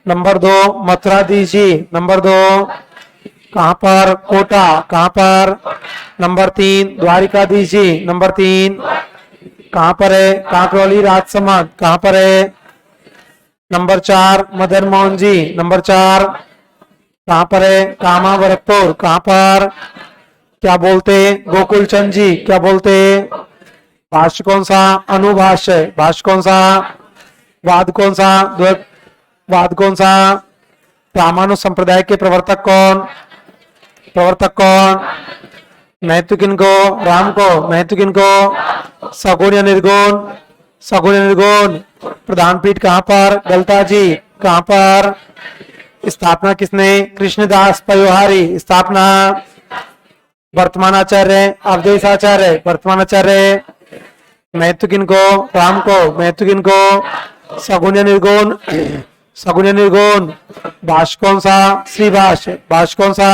नंबर 2 मथुराधीश जी। नंबर 2 कहाँ पर? कोटा। कहाँ पर? नंबर 3 द्वारिकाधीश जी। नंबर 3 कहाँ पर है? काकरौली राजसमंद। कहाँ पर है? नंबर 4 मदन मोहन जी। नंबर 4 कहाँ पर है? कामा भरतपुर। कहाँ पर? क्या बोलते? गोकुल चंद जी। क्या बोलते? भाष्य कौन सा? अनुभाष्य। भाष्य कौन सा? वाद कौन सा? द्वैत। वाद कौन सा? रामानुज संप्रदाय के प्रवर्तक कौन? प्रवर्तक कौन? महत्व किनको? राम को। महत्व किनको? सगुण या निर्गुण? सगुण या निर्गुण। प्रधान पीठ कहाँ पर? गलता जी। कहाँ पर? स्थापना किसने? कृष्णदास पयोहारी। स्थापना वर्तमान आचार्य अवधेश आचार्य। वर्तमान आचार्य। महत्व किनको? राम को। महत्व किनको? सगुण या निर्गुण? सगुण या निर्गुण। भाष्य कौन सा? श्री भाष्य। भाष्य कौन सा?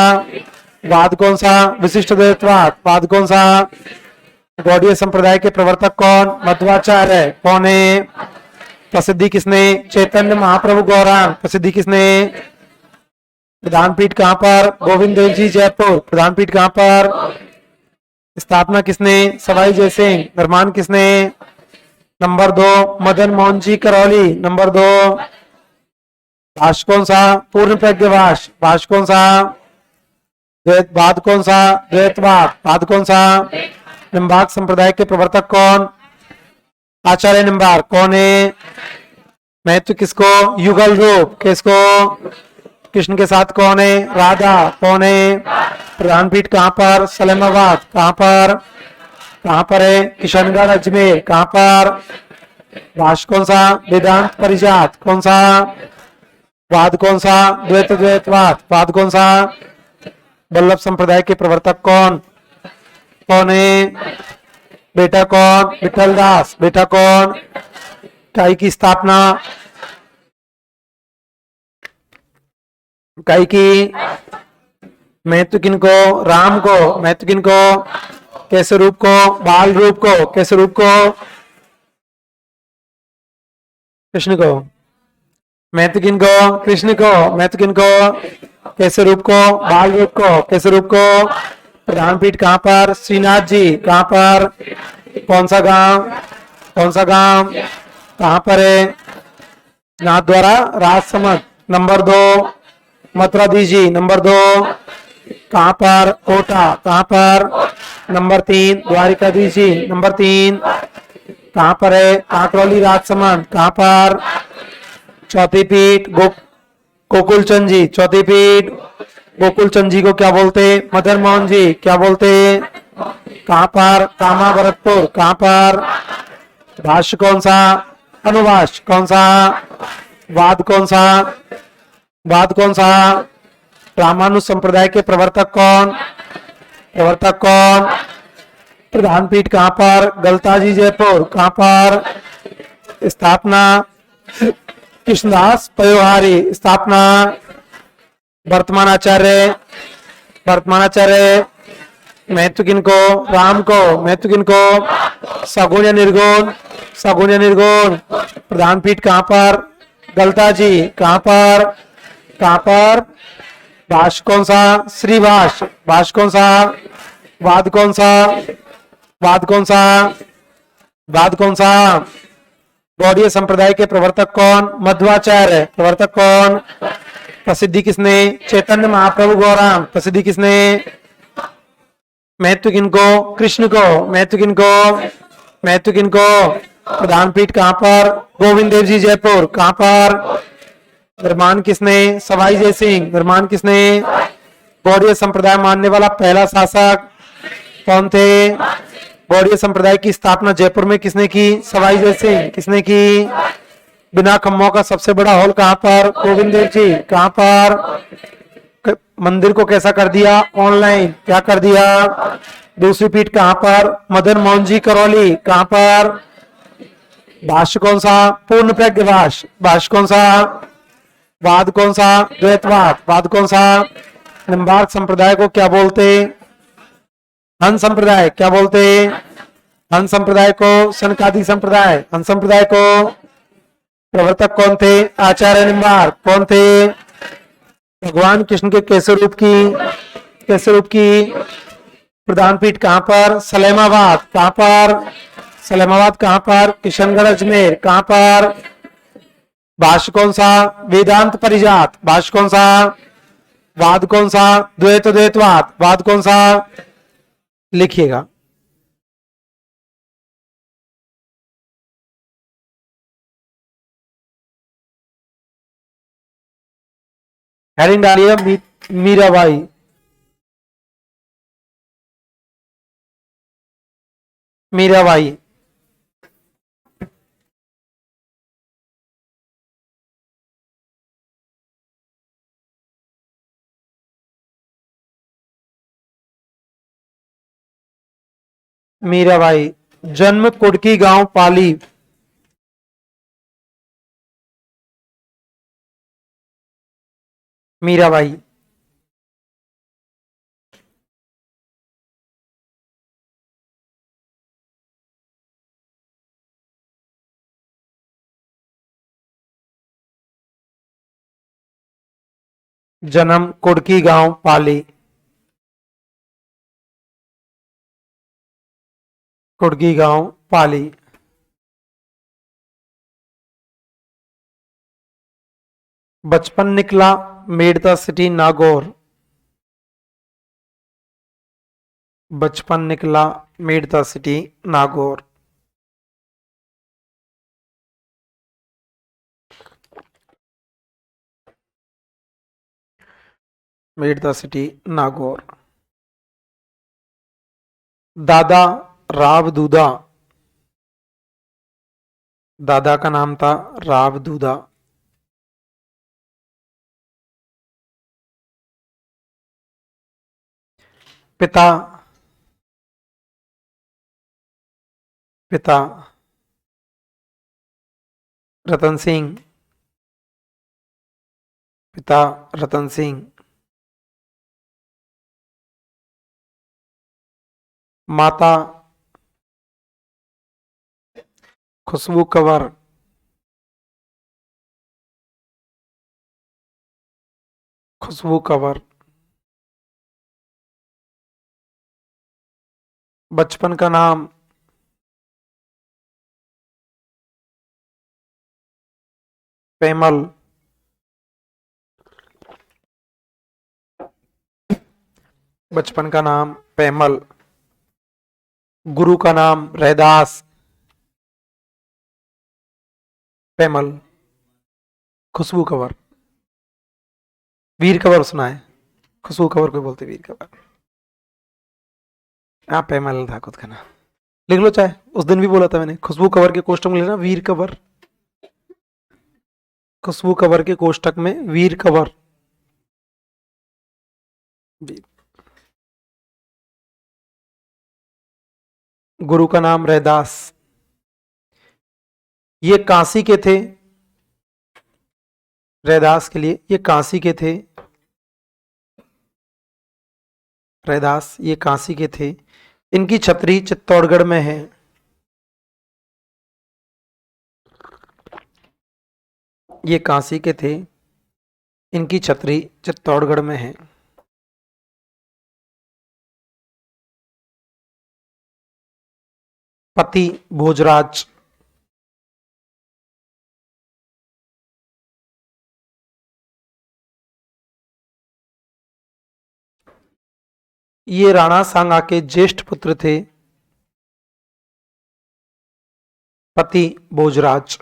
वाद कौन सा? विशिष्ट द्वैतवाद। वाद कौन सा? गौड़ीय संप्रदाय के प्रवर्तक कौन? मध्वाचार्य। कौन है? प्रसिद्धि किसने? चैतन्य महाप्रभु गौरांग। प्रसिद्धि किसने? प्रधान पीठ कहाँ पर? गोविंद देव जी जयपुर। प्रधान पीठ कहाँ पर? स्थापना किसने? सवाई जयसिंह। निर्माण किसने? नंबर 2 मदन मोहन जी करौली। नंबर 2 भाष्य कौन सा? पूर्ण प्रज्ञवास। भाष्य कौन सा? द्वैतवाद कौन सा? द्वैतवाद। वाद कौन सा? निम्बार्क संप्रदाय के प्रवर्तक कौन? आचार्य निम्बार्क। कौन है? महत्व किसको? युगल रूप। किसको? कृष्ण के साथ कौन है? राधा। कौन है? प्रधान पीठ कहाँ पर? सलेमाबाद। कहाँ पर? कहाँ पर है? किशनगढ़ अजमेर। कहाँ पर? भाष्य कौन सा? वेदांत परिजात। कौन सा? वाद कौन सा? द्वैत द्वैतवाद। वाद कौन सा? वल्लभ संप्रदाय के प्रवर्तक कौन? कौन है? बेटा कौन? विठलदास। बेटा कौन? काई की स्थापना? काई की? महत्व किनको? राम को। महत्व किनको? कैसे रूप को? बाल रूप को। कैसे रूप को? कृष्ण को। महत्व किनको? कृष्ण को। महत्व किनको? कैसे रूप को? बाल रूप को। कैसे रूप को? प्रधान पीठ कहाँ पर? श्रीनाथ जी। कहाँ पर? कौन सा गांव? कौन सा गांव? कहाँ पर है? नाथ द्वारा राजसमंद। नंबर 2 मथुराधीश जी। नंबर 2 कहाँ पर? कोटा। कहाँ पर? नंबर 3 द्वारिकाधीश जी। नंबर 3 कहाँ पर है? काकरौली राजसमंद। कहाँ पर? चौथी पीठ गोकुल चंद जी। चौथी पीठ गोकुल चंद जी को क्या बोलते? मदन मोहन जी। क्या बोलते? कहाँ पर? कामा भरतपुर। कहाँ पर? भाष्य कौन सा? अनुभाष्य। कौन सा? वाद कौन सा? वाद कौन सा? रामानुज संप्रदाय के प्रवर्तक कौन? प्रवर्तक कौन? प्रधान पीठ कहाँ पर? गलता जी जयपुर। कहाँ पर? स्थापना कृष्णदास पयोहारी। स्थापना वर्तमान आचार्य। वर्तमान आचार्य। महत्व किनको? राम को। महत्व किनको? सगुण या निर्गुण? सगुण या निर्गुण। प्रधान पीठ कहाँ पर? गलता जी। कहाँ पर? कहाँ पर? भाष्य कौन सा? श्री भाष्य। भाष्य कौन सा? वाद कौन सा? वाद कौन सा? वाद कौन सा? गौड़ीय संप्रदाय के प्रवर्तक कौन? मध्वाचार्य। प्रवर्तक कौन? प्रसिद्धि किसने? चैतन्य महाप्रभु गौरांग। प्रसिद्धि किसने? महत्व किनको? कृष्ण को। महत्व किनको? महत्व किनको? प्रधान पीठ कहाँ पर? गोविंद देव जी जयपुर। कहाँ पर? निर्माण किसने? सवाई जयसिंह। निर्माण किसने? गौड़ीय संप्रदाय मानने वाला पहला शासक कौन थे? गौड़ीय संप्रदाय की स्थापना जयपुर में किसने की? सवाई जयसिंह। किसने की? बिना खम्भों का सबसे बड़ा हॉल कहां पर? गोविंद देव जी कहां पर? मंदिर को कैसा कर दिया? ऑनलाइन। क्या कर दिया? दूसरी पीठ कहां पर? मदन मोहन जी करौली। कहां पर? भाष्य कौन सा? पूर्ण प्रज्ञ भाष्य। भाष्य कौन सा? वाद कौन सा? द्वैतवाद। वाद कौन सा? निम्बार्क संप्रदाय को क्या बोलते? हंस संप्रदाय। क्या बोलते? हंस संप्रदाय को सनकादि संप्रदाय। हंस संप्रदाय को प्रवर्तक कौन थे? आचार्य निम्बार्क। कौन थे? भगवान कृष्ण के कैसे रूप की प्रधान पीठ कहां पर? सलेमाबाद। कहां पर? सलेमाबाद कहां पर? किशनगढ़ अजमेर। कहां पर? भाष्य कौन सा? वेदांत परिजात। भाष्य कौन सा? वाद कौन सा? द्वैतवाद। वाद कौन सा? लिखिएगा। हेडिंग डालिएगा मीराबाई। मीराबाई। मीराबाई। जन्म कुड़की गांव पाली। मीराबाई। जन्म कुड़की गांव पाली। कुड़की गांव पाली। बचपन निकला मेड द सिटी नागौर। बचपन निकला made the city Nagaur. Made the city Nagaur. दादा राव दूधा। दादा का नाम था राव दूधा। पिता। पिता रतन सिंह। पिता रतन सिंह। माता खुशबू कंवर। खुशबू कंवर। बचपन का नाम पेमल। बचपन का नाम पेमल। गुरु का नाम रैदास। पेमल। खुशबू कंवर। वीर कंवर सुना है? खुशबू कंवर को बोलते वीर कंवर। हाँ पेमल था खुद का नाम। लिख लो चाहे, उस दिन भी बोला था मैंने, खुशबू कंवर के कोष्टक में लेना वीर कंवर। खुशबू कंवर के कोष्टक में वीर कंवर। गुरु का नाम रैदास। ये काशी के थे। रैदास के लिए ये काशी के थे। रैदास ये काशी के थे। इनकी छतरी चित्तौड़गढ़ में है। ये काशी के थे। इनकी छतरी चित्तौड़गढ़ में है। पति भोजराज। ये राणा सांगा के ज्येष्ठ पुत्र थे। पति भोजराज।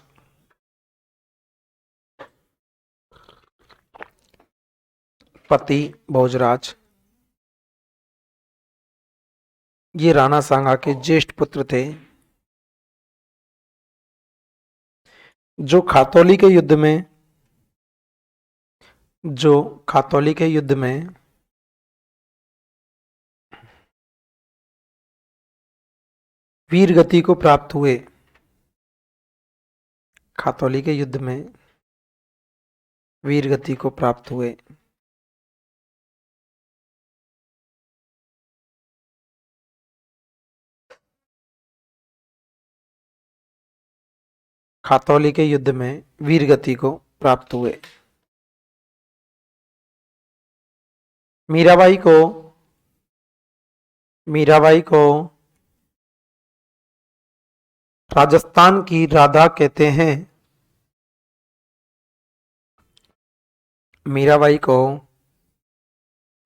पति भोजराज। ये राणा सांगा के ज्येष्ठ पुत्र थे। जो खातौली के युद्ध में जो खातौली के युद्ध में वीर गति को प्राप्त हुए, खातौली के युद्ध में वीर गति को प्राप्त हुए। खातौली के युद्ध में वीर गति को प्राप्त हुए। मीराबाई को राजस्थान की राधा कहते हैं। मीराबाई को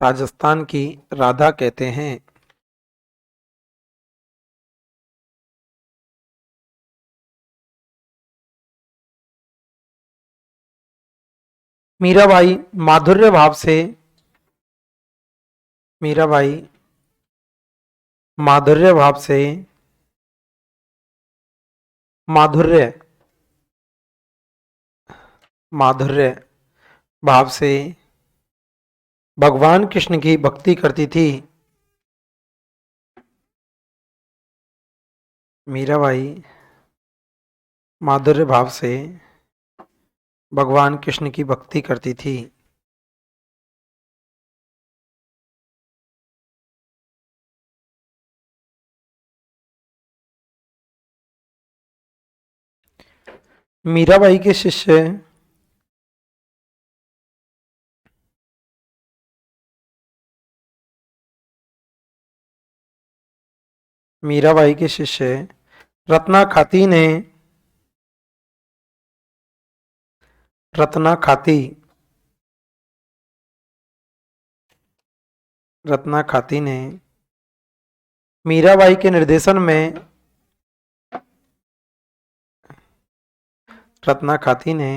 राजस्थान की राधा कहते हैं। मीराबाई माधुर्य भाव से मीराबाई माधुर्य भाव से माधुर्य माधुर्य भाव से भगवान कृष्ण की भक्ति करती थी। मीराबाई माधुर्य भाव से भगवान कृष्ण की भक्ति करती थी। मीराबाई के शिष्य मीराबाई के शिष्य रत्ना खाती ने रत्ना खाती ने मीराबाई के निर्देशन में रत्ना खाती ने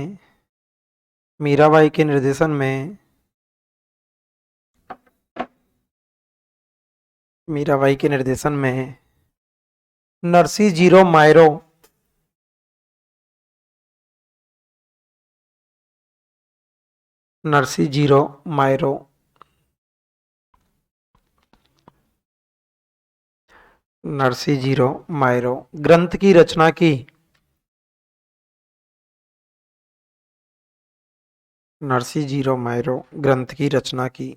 मीराबाई के निर्देशन में मीराबाई के निर्देशन में Narsi zero Miro Narsi zero Miro Narsi zero Miro ग्रंथ की रचना की। नरसी जीरो मायरो ग्रंथ की रचना की।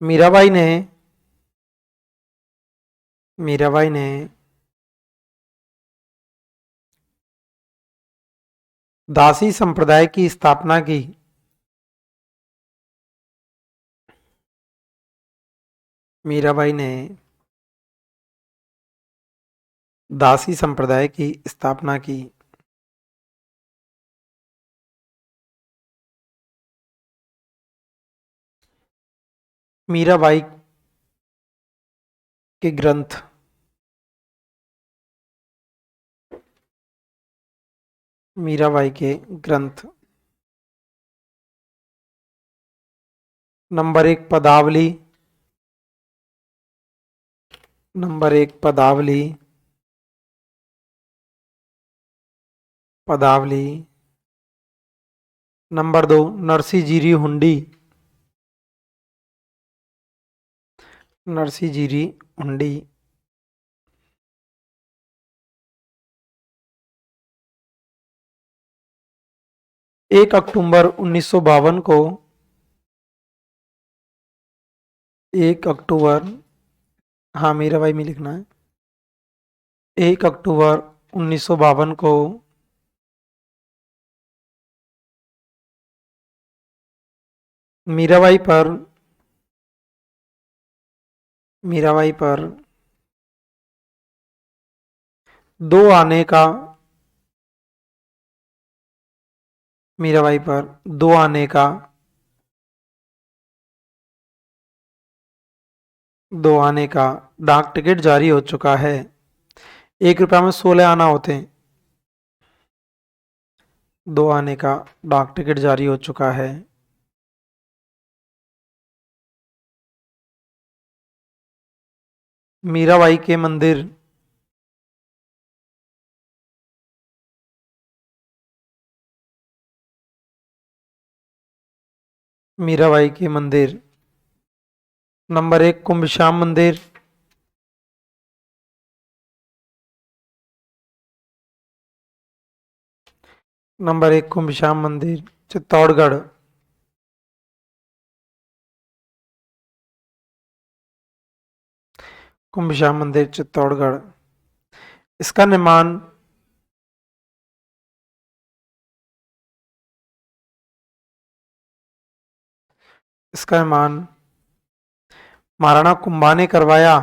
मीराबाई ने दासी संप्रदाय की स्थापना की। मीराबाई ने दासी संप्रदाय की स्थापना की। मीराबाई के ग्रंथ मीराबाई के ग्रंथ नंबर 1 पदावली पदावली नंबर 2 नरसी जीरी हुंडी हुंडी 1 अक्टूबर 1952 को 1 अक्टूबर हाँ मीराबाई में लिखना है। 1 अक्टूबर 1952 को मीराबाई पर दो आने का डाक टिकट जारी हो चुका है। 1 रुपया में 16 आना होते हैं। 2 आने का डाक टिकट जारी हो चुका है। मीराबाई के मंदिर मीराबाई के मंदिर। नंबर 1 कुंभ श्याम मंदिर। नंबर 1 कुंभ श्याम मंदिर चित्तौड़गढ़। कुंभ श्याम मंदिर चित्तौड़गढ़। इसका निर्माण इसका निर्माण महाराणा कुंभा ने करवाया।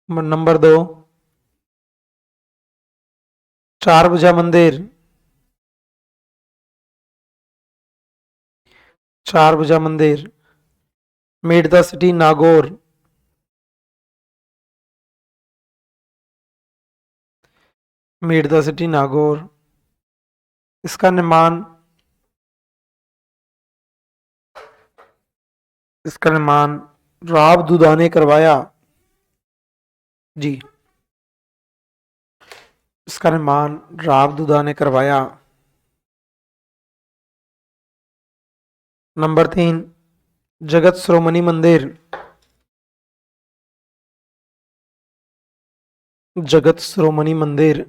नंबर 2 चार भुजा मंदिर। चार भुजा मंदिर made the city Nagaur. Made the city Nagaur. इसका निर्माण इसका निर्माण राव दुदा ने करवाया। जी, इसका निर्माण राव दुदा ने करवाया। नंबर 3 जगत श्रोमणी मंदिर। जगत श्रोमणी मंदिर।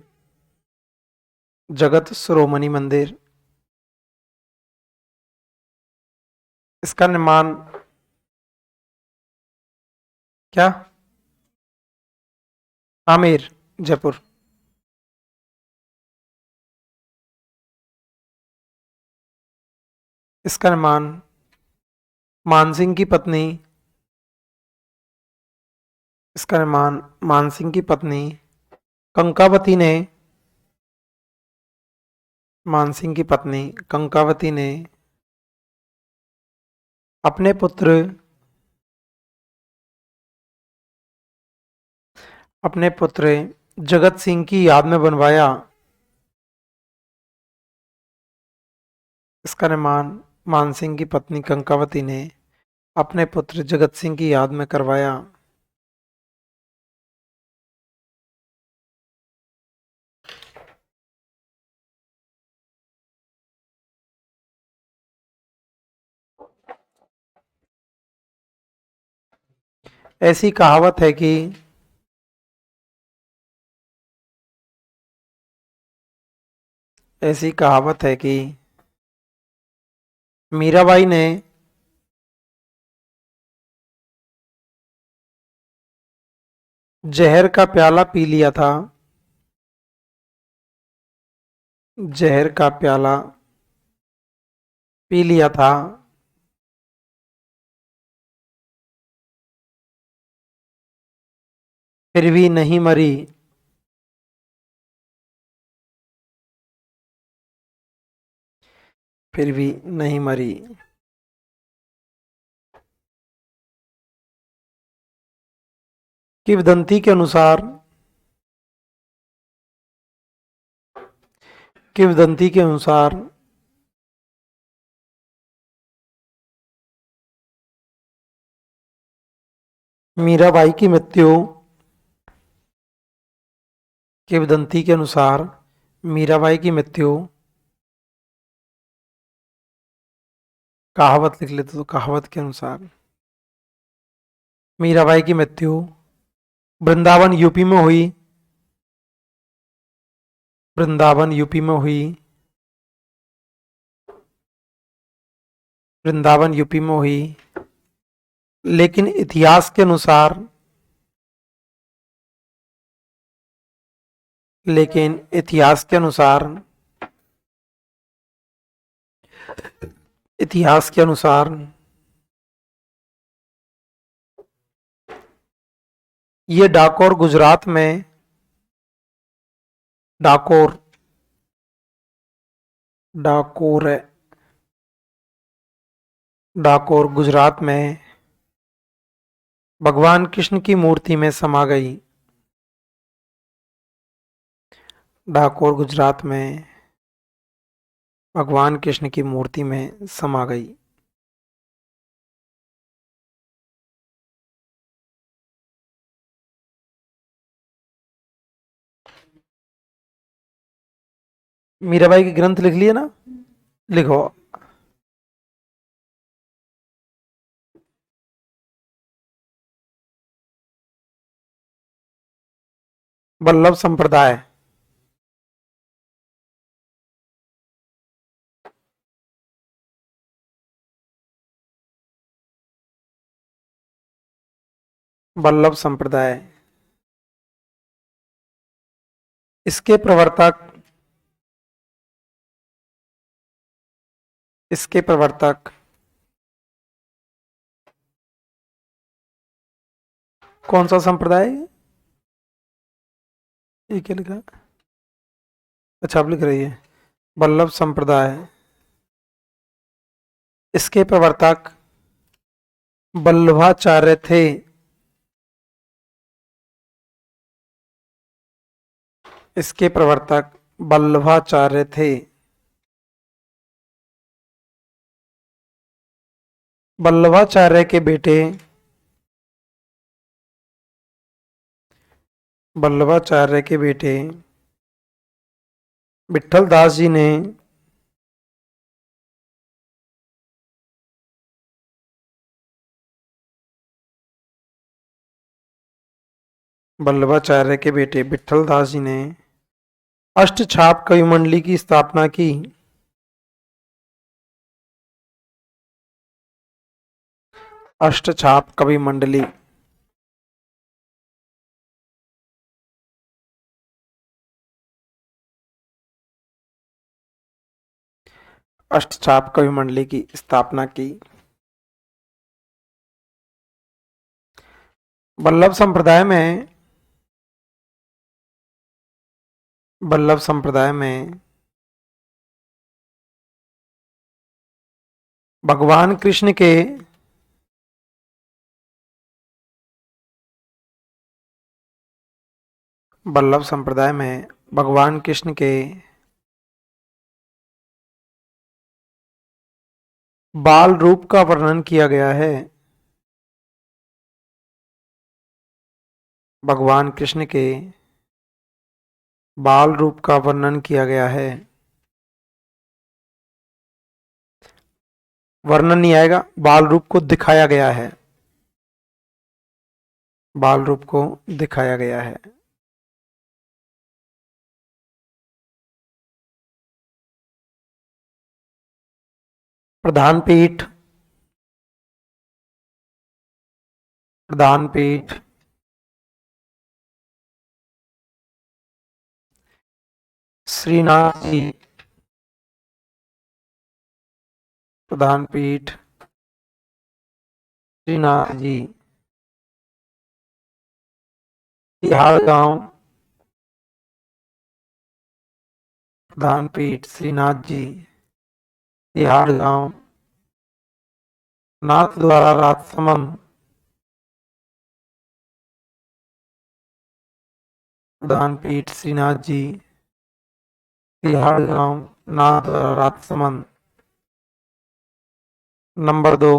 जगत श्रोमणी मंदिर। इसका निर्माण क्या? आमेर, जयपुर। इसका निर्माण मानसिंह की पत्नी। इसका निर्माण मानसिंह की पत्नी कंकावती ने। मानसिंह की पत्नी कंकावती ने अपने पुत्र जगत सिंह की याद में बनवाया। इसका निर्माण मानसिंह की पत्नी कंकावती ने अपने पुत्र जगत सिंह की याद में करवाया। ऐसी कहावत है कि ऐसी कहावत है कि मीराबाई ने जहर का प्याला पी लिया था। जहर का प्याला पी लिया था, फिर भी नहीं मरी। फिर भी नहीं मरी। किंवदंती के अनुसार किंवदंती के अनुसार मीराबाई की मृत्यु किंवदंती के अनुसार मीराबाई की मृत्यु कहावत लिख लेते तो कहावत के अनुसार मीराबाई की मृत्यु वृंदावन यूपी में हुई। वृंदावन यूपी में हुई। वृंदावन यूपी में हुई। लेकिन इतिहास के अनुसार लेकिन इतिहास के अनुसार इतिहास के अनुसार ये डाकोर गुजरात में डाकोर डाकोर डाकोर गुजरात में भगवान कृष्ण की मूर्ति में समा गई। डाकोर गुजरात में भगवान कृष्ण की मूर्ति में समा गई। मीराबाई के ग्रंथ लिख लिए ना, लिखो। वल्लभ संप्रदाय। वल्लभ संप्रदाय। इसके प्रवर्तक, इसके प्रवर्तक कौन सा संप्रदाय है? ये क्या लिखा है? अच्छा आप लिख रही है वल्लभ संप्रदाय। इसके प्रवर्तक वल्लभाचार्य थे। इसके प्रवर्तक वल्लभाचार्य थे। वल्लभाचार्य के बेटे, वल्लभाचार्य के बेटे विठल दास जी ने वल्लभाचार्य के बेटे विठल दास जी ने अष्टछाप कवि मंडली की स्थापना की। अष्टछाप कवि मंडली। अष्टछाप कवि मंडली की स्थापना की। वल्लभ संप्रदाय में, वल्लभ संप्रदाय में भगवान कृष्ण के वल्लभ संप्रदाय में भगवान कृष्ण के बाल रूप का वर्णन किया गया है। भगवान कृष्ण के बाल रूप का वर्णन किया गया है। वर्णन नहीं आएगा, बाल रूप को दिखाया गया है। बाल रूप को दिखाया गया है। प्रधान पीठ, प्रधान पीठ श्रीनाथ जी। प्रधान पीठ श्रीनाथ जी, तिहाड़ गांव। प्रधान पीठ श्रीनाथ जी, तिहाड़ गांव, नाथ द्वारा राजसमंद। प्रधान पीठ श्रीनाथ जी, तिहाड़ गांव, नाथ द्वारा राजसमंद। नंबर 2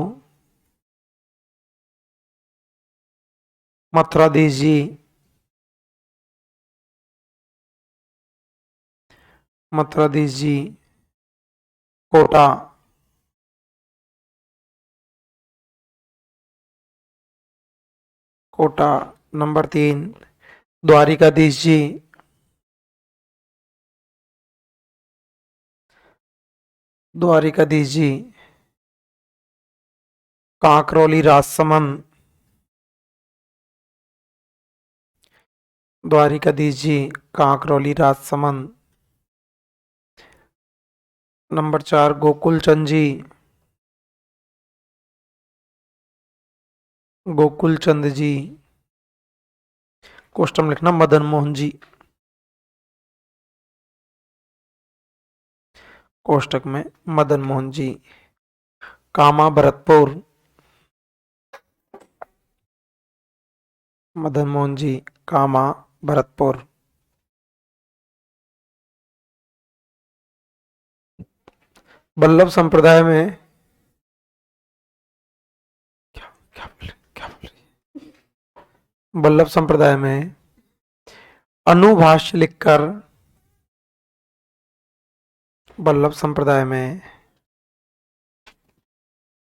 मथुराधीश जी। मथुराधीश जी कोटा। कोटा। नंबर 3 द्वारिकाधीश जी। द्वारिकाधीश जी कांकरौली राजसमंद। द्वारिकाधीश जी कांकरौली राजसमंद। नंबर 4 गोकुल चंद जी। गोकुल चंद जी, कोष्टक लिखना मदन मोहन जी। कोष्टक में मदन मोहन जी। कामा भरतपुर। मदन मोहन जी कामा भरतपुर। वल्लभ संप्रदाय में क्या बोल रही है? वल्लभ संप्रदाय में अनुभाष्य लिखकर वल्लभ संप्रदाय में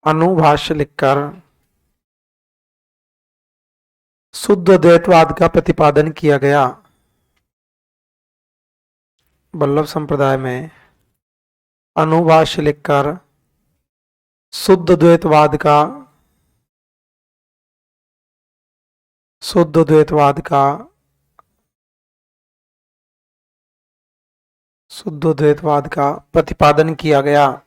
अनुभाष्य लिखकर शुद्ध द्वैतवाद का प्रतिपादन किया गया। वल्लभ संप्रदाय में अनुभाष्य लिखकर शुद्ध द्वैतवाद का शुद्ध द्वैतवाद का शुद्ध द्वैतवाद का प्रतिपादन किया गया।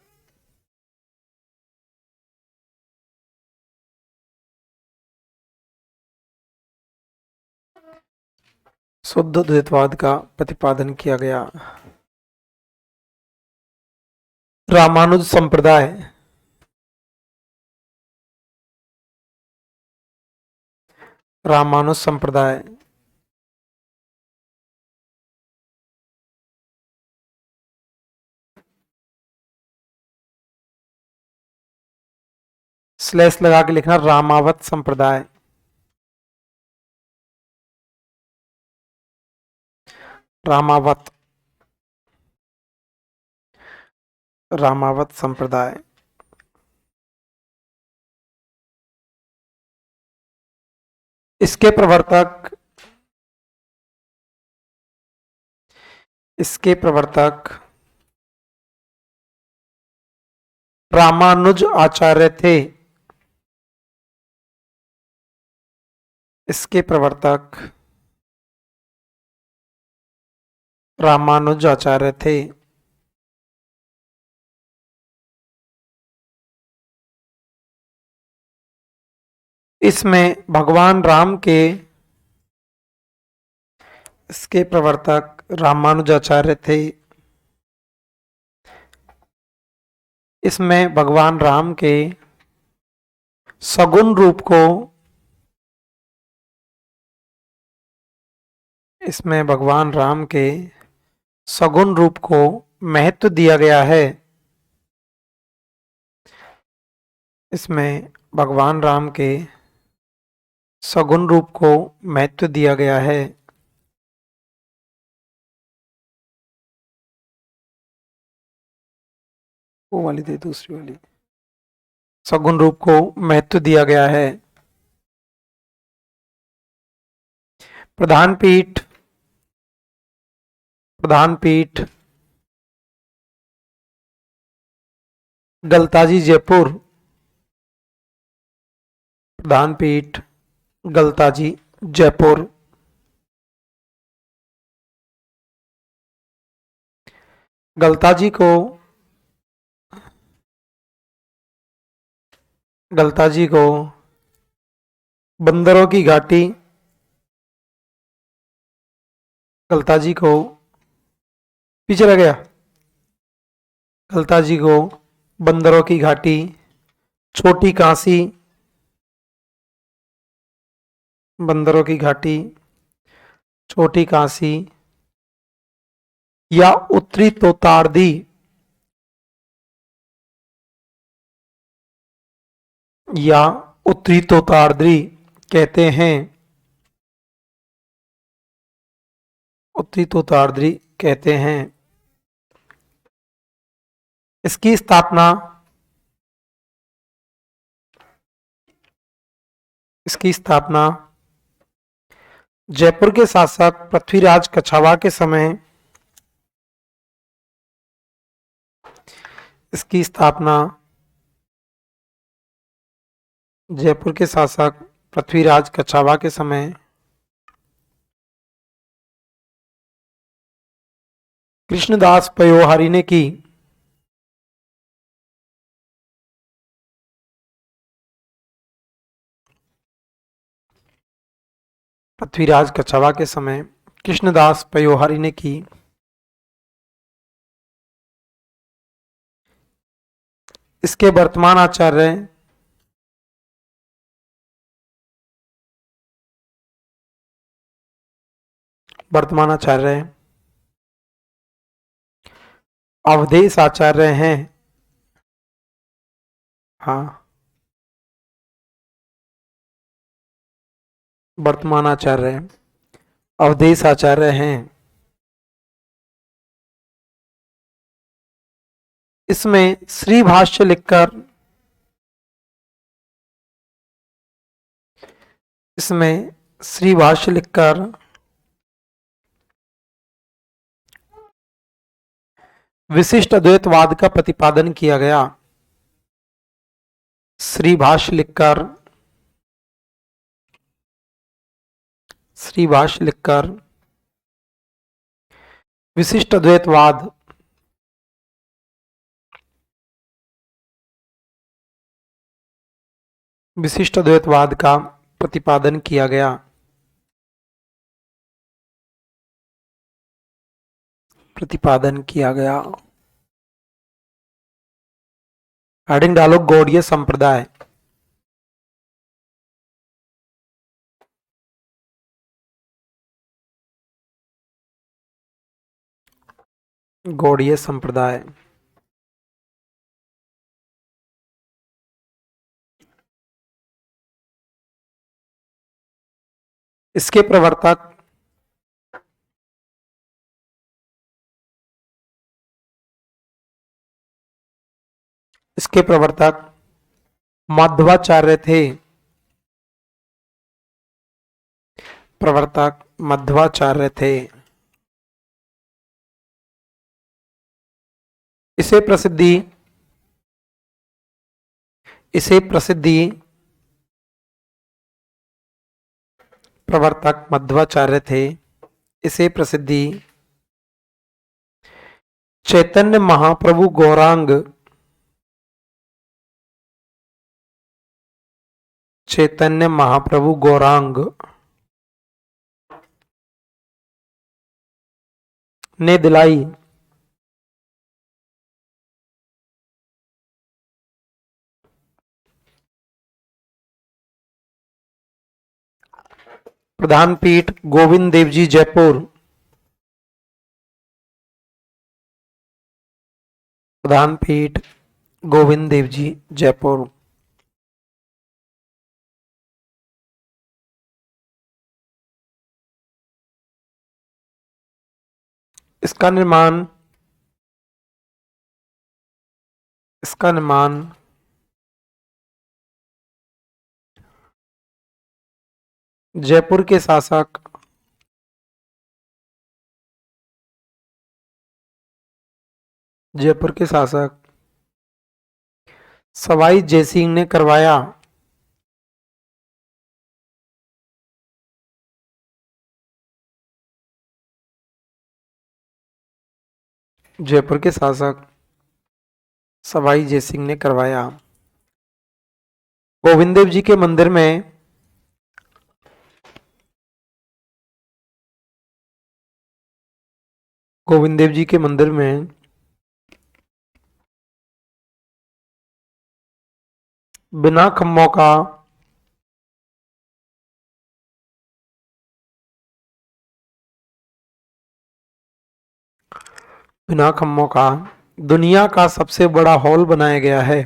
शुद्ध द्वैतवाद का प्रतिपादन किया गया। रामानुज संप्रदाय रामानुज संप्रदाय स्लैश लगा के लिखना रामावत संप्रदाय। रामावत रामावत संप्रदाय इसके प्रवर्तक रामानुज आचार्य थे। इसके प्रवर्तक रामानुज आचार्य थे। इसमें भगवान राम के इसके प्रवर्तक रामानुजाचार्य थे। इसमें भगवान राम के सगुण रूप को इसमें भगवान राम के सगुण रूप को महत्व दिया गया है। इसमें भगवान राम के सगुण रूप को महत्व दिया गया है। वो वाली दे, दूसरी वाली। सगुण रूप को महत्व दिया गया है। प्रधान पीठ गलताजी जयपुर। प्रधान पीठ गलताजी जयपुर। गलताजी को बंदरों की घाटी गलताजी को पीछे रह गया। गलताजी को बंदरों की घाटी, छोटी कांसी, बंदरों की घाटी, छोटी कांसी या उत्तरी तोतारदी कहते हैं। उत्तरी तोतारदी कहते हैं। इसकी स्थापना जयपुर के शासक पृथ्वीराज कछावा के समय इसकी स्थापना जयपुर के शासक पृथ्वीराज कछावा के समय कृष्णदास पयोहारी ने की। पृथ्वीराज कछावा के समय कृष्णदास पयोहारी ने की। इसके वर्तमान आचार्य अवधेश आचार्य हैं। हाँ, वर्तमान आचार्य अवधेश आचार्य हैं। इसमें श्री भाष्य लिखकर इसमें श्री भाष्य लिखकर विशिष्ट अद्वैतवाद का प्रतिपादन किया गया। श्री भाष्य लिखकर विशिष्ट अद्वैतवाद का प्रतिपादन किया गया। हेडिंग डालो गौड़ीय संप्रदाय। गौड़ीय संप्रदाय इसके प्रवर्तक मध्वाचार्य थे। इसे प्रसिद्धि प्रवर्तक मध्वाचार्य थे। इसे प्रसिद्धि चैतन्य महाप्रभु गौरांग ने दिलाई। प्रधान पीठ गोविंद देव जी जयपुर। प्रधान पीठ गोविंद देव जी जयपुर। इसका निर्माण जयपुर के शासक सवाई जयसिंह ने करवाया। जयपुर के शासक सवाई जयसिंह ने करवाया। गोविंद देव जी के मंदिर में बिना खम्भों का दुनिया का सबसे बड़ा हॉल बनाया गया है।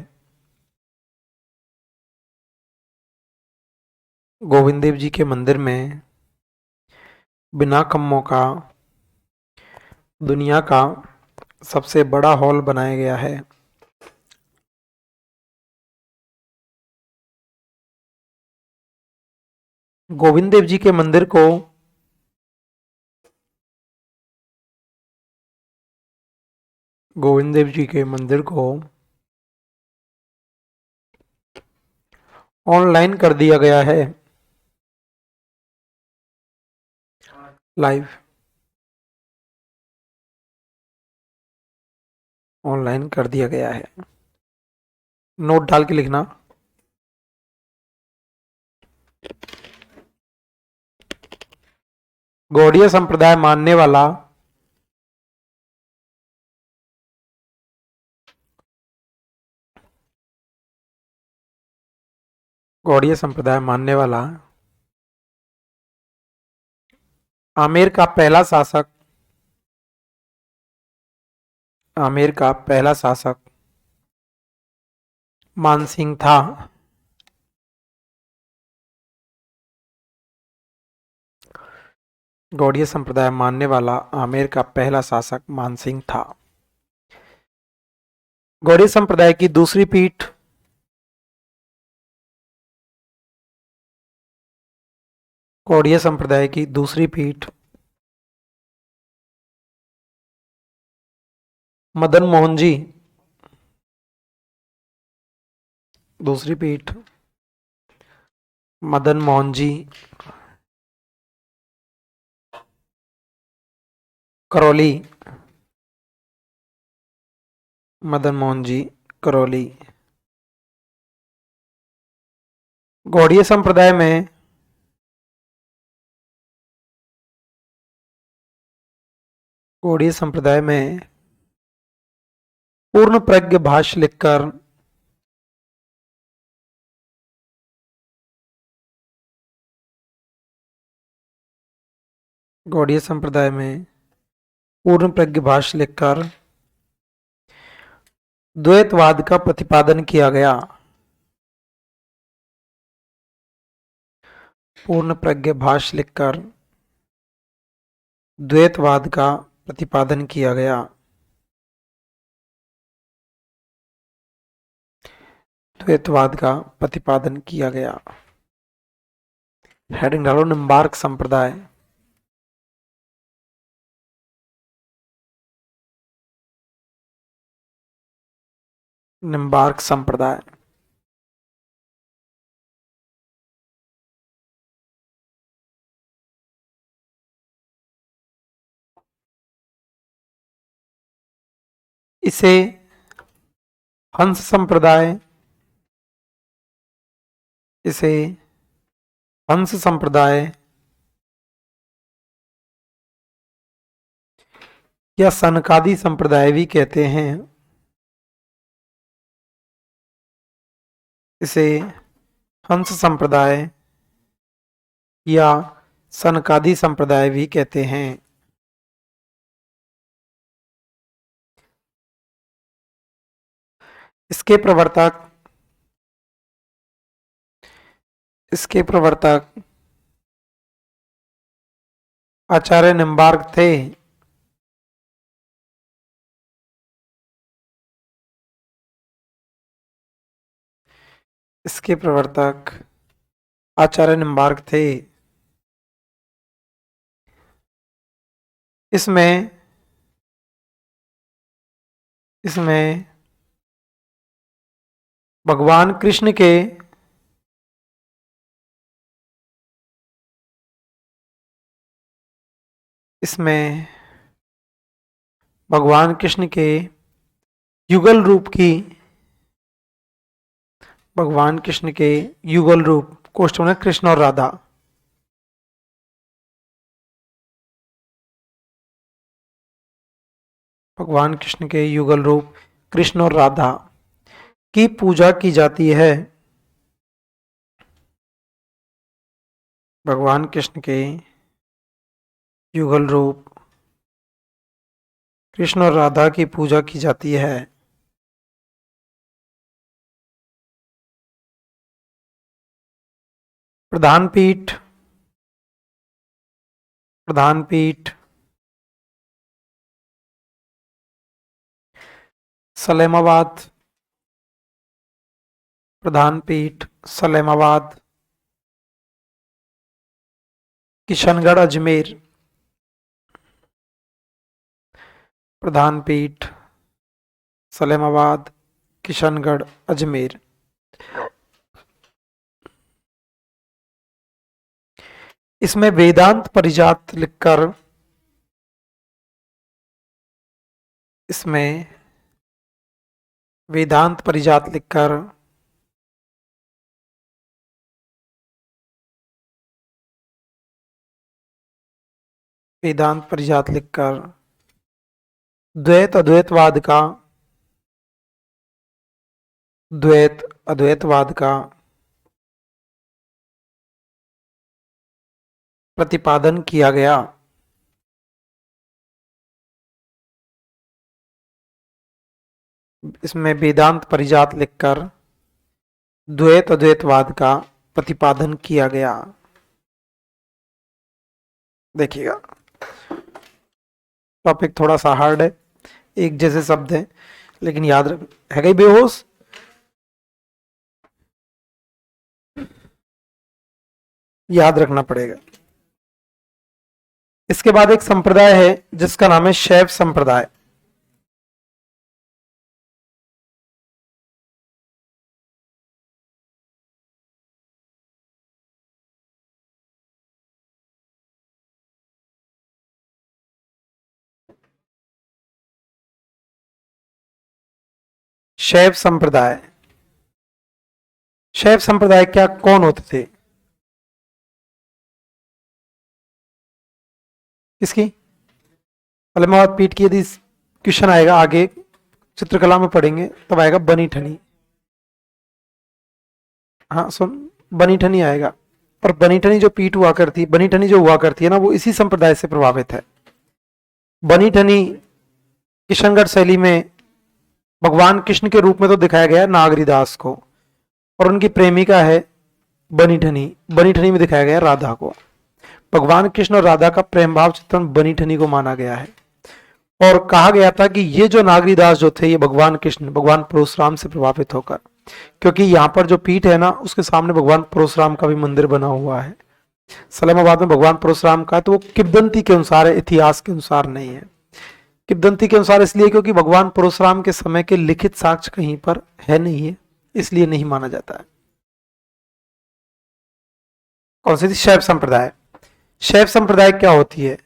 गोविंद देव जी के मंदिर में बिना खम्भों का दुनिया का सबसे बड़ा हॉल बनाया गया है। गोविंद देव जी के मंदिर को ऑनलाइन कर दिया गया है। लाइव ऑनलाइन कर दिया गया है। नोट डाल के लिखना। गौड़ीय संप्रदाय मानने वाला आमेर का पहला शासक मानसिंह था। गौड़ीय संप्रदाय मानने वाला आमेर का पहला शासक मानसिंह था। गौड़ीय संप्रदाय की दूसरी पीठ, गौड़ीय संप्रदाय की दूसरी पीठ मदन मोहन जी। दूसरी पीठ मदन मोहन जी, करौली। मदन मोहन जी, करौली। गौड़ीय संप्रदाय में गौड़ीय संप्रदाय में पूर्ण प्रज्ञ भाष्य लिखकर गौड़ीय संप्रदाय में पूर्ण प्रज्ञ भाष्य लिखकर द्वैतवाद का प्रतिपादन किया गया। पूर्ण प्रज्ञ भाष्य लिखकर द्वैतवाद का प्रतिपादन किया गया। द्वैतवाद का प्रतिपादन किया गया। हेडिंग डालो निम्बार्क संप्रदाय। निम्बार्क संप्रदाय। इसे हंस संप्रदाय, इसे हंस संप्रदाय या सनकादि संप्रदाय भी कहते हैं। इसे हंस संप्रदाय या सनकादि संप्रदाय भी कहते हैं। इसके प्रवर्तक आचार्य निम्बार्क थे। इसके प्रवर्तक आचार्य निम्बार्क थे। इसमें भगवान कृष्ण के भगवान कृष्ण के युगल रूप की, भगवान कृष्ण के युगल रूप कोष्ठ में कृष्ण और राधा, भगवान कृष्ण के युगल रूप कृष्ण और राधा की पूजा की जाती है। भगवान कृष्ण के युगल रूप कृष्ण और राधा की पूजा की जाती है। प्रधान पीठ सलेमाबाद। प्रधान पीठ सलेमाबाद, किशनगढ़ अजमेर। प्रधान पीठ सलेमाबाद, किशनगढ़ अजमेर। इसमें वेदांत परिजात लिखकर, इसमें वेदांत परिजात लिखकर वेदांत परिजात लिखकर द्वैत अद्वैतवाद का, द्वैत अद्वैतवाद का प्रतिपादन किया गया। इसमें वेदांत परिजात लिखकर द्वैत अद्वैतवाद का प्रतिपादन किया गया। देखिएगा टॉपिक थोड़ा सा हार्ड है, एक जैसे शब्द हैं लेकिन याद रख, है गई बेहोश, याद रखना पड़ेगा। इसके बाद एक संप्रदाय है जिसका नाम है शैव संप्रदाय। शैव संप्रदाय, शैव संप्रदाय क्या कौन होते थे? किसकी? अलमावत पीठ की यदि क्वेश्चन आएगा आगे चित्रकला में पढ़ेंगे तब आएगा बनी ठनी। हाँ सुन, बनी ठनी आएगा। और बनी ठनी जो पीठ हुआ करती, बनी ठनी जो हुआ करती है ना, वो इसी संप्रदाय से प्रभावित है। बनी ठनी किशनगढ़ शैली में भगवान कृष्ण के रूप में तो दिखाया गया है नागरीदास को, और उनकी प्रेमिका है बनी ठनी। बनी ठनी में दिखाया गया है राधा को। भगवान कृष्ण और राधा का प्रेम भाव चित्रण बनी ठनी को माना गया है। और कहा गया था कि ये जो नागरीदास जो थे, ये भगवान कृष्ण, भगवान परशुराम से प्रभावित होकर, क्योंकि यहाँ पर जो पीठ है ना, उसके सामने भगवान परशुराम का भी मंदिर बना हुआ है। सलामाबाद में भगवान परशुराम का है, तो वो किंवदंती के अनुसार है, इतिहास के अनुसार नहीं है। किंवदंती के अनुसार इसलिए क्योंकि भगवान परशुराम के समय के लिखित साक्ष्य कहीं पर है नहीं है, इसलिए नहीं माना जाता है। कौन सी थी? शैव संप्रदाय। शैव संप्रदाय क्या होती है?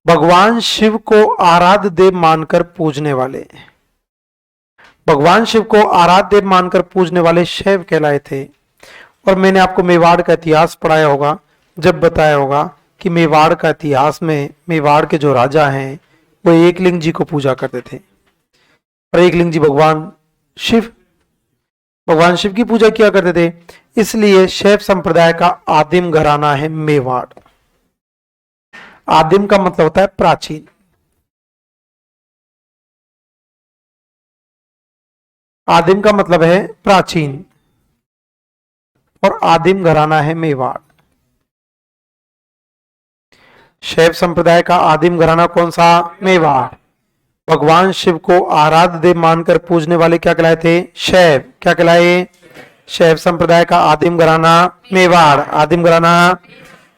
भगवान शिव को आराध्य देव मानकर पूजने वाले, भगवान शिव को आराध्य देव मानकर पूजने वाले शैव कहलाए थे। और मैंने आपको मेवाड़ का इतिहास पढ़ाया होगा, जब बताया होगा कि मेवाड़ का इतिहास में मेवाड़ के जो राजा हैं वो एकलिंग जी को पूजा करते थे, और एकलिंग जी भगवान शिव, भगवान शिव की पूजा किया करते थे। इसलिए शैव संप्रदाय का आदिम घराना है मेवाड़। आदिम का मतलब होता है प्राचीन। आदिम का मतलब है प्राचीन, और आदिम घराना है मेवाड़। शैव संप्रदाय का आदिम घराना कौन सा? मेवाड़। भगवान शिव को आराध्य देव मानकर पूजने वाले क्या कहलाए थे? शैव। क्या कहलाए? शैव संप्रदाय का आदिम घराना मेवाड़, आदिम घराना।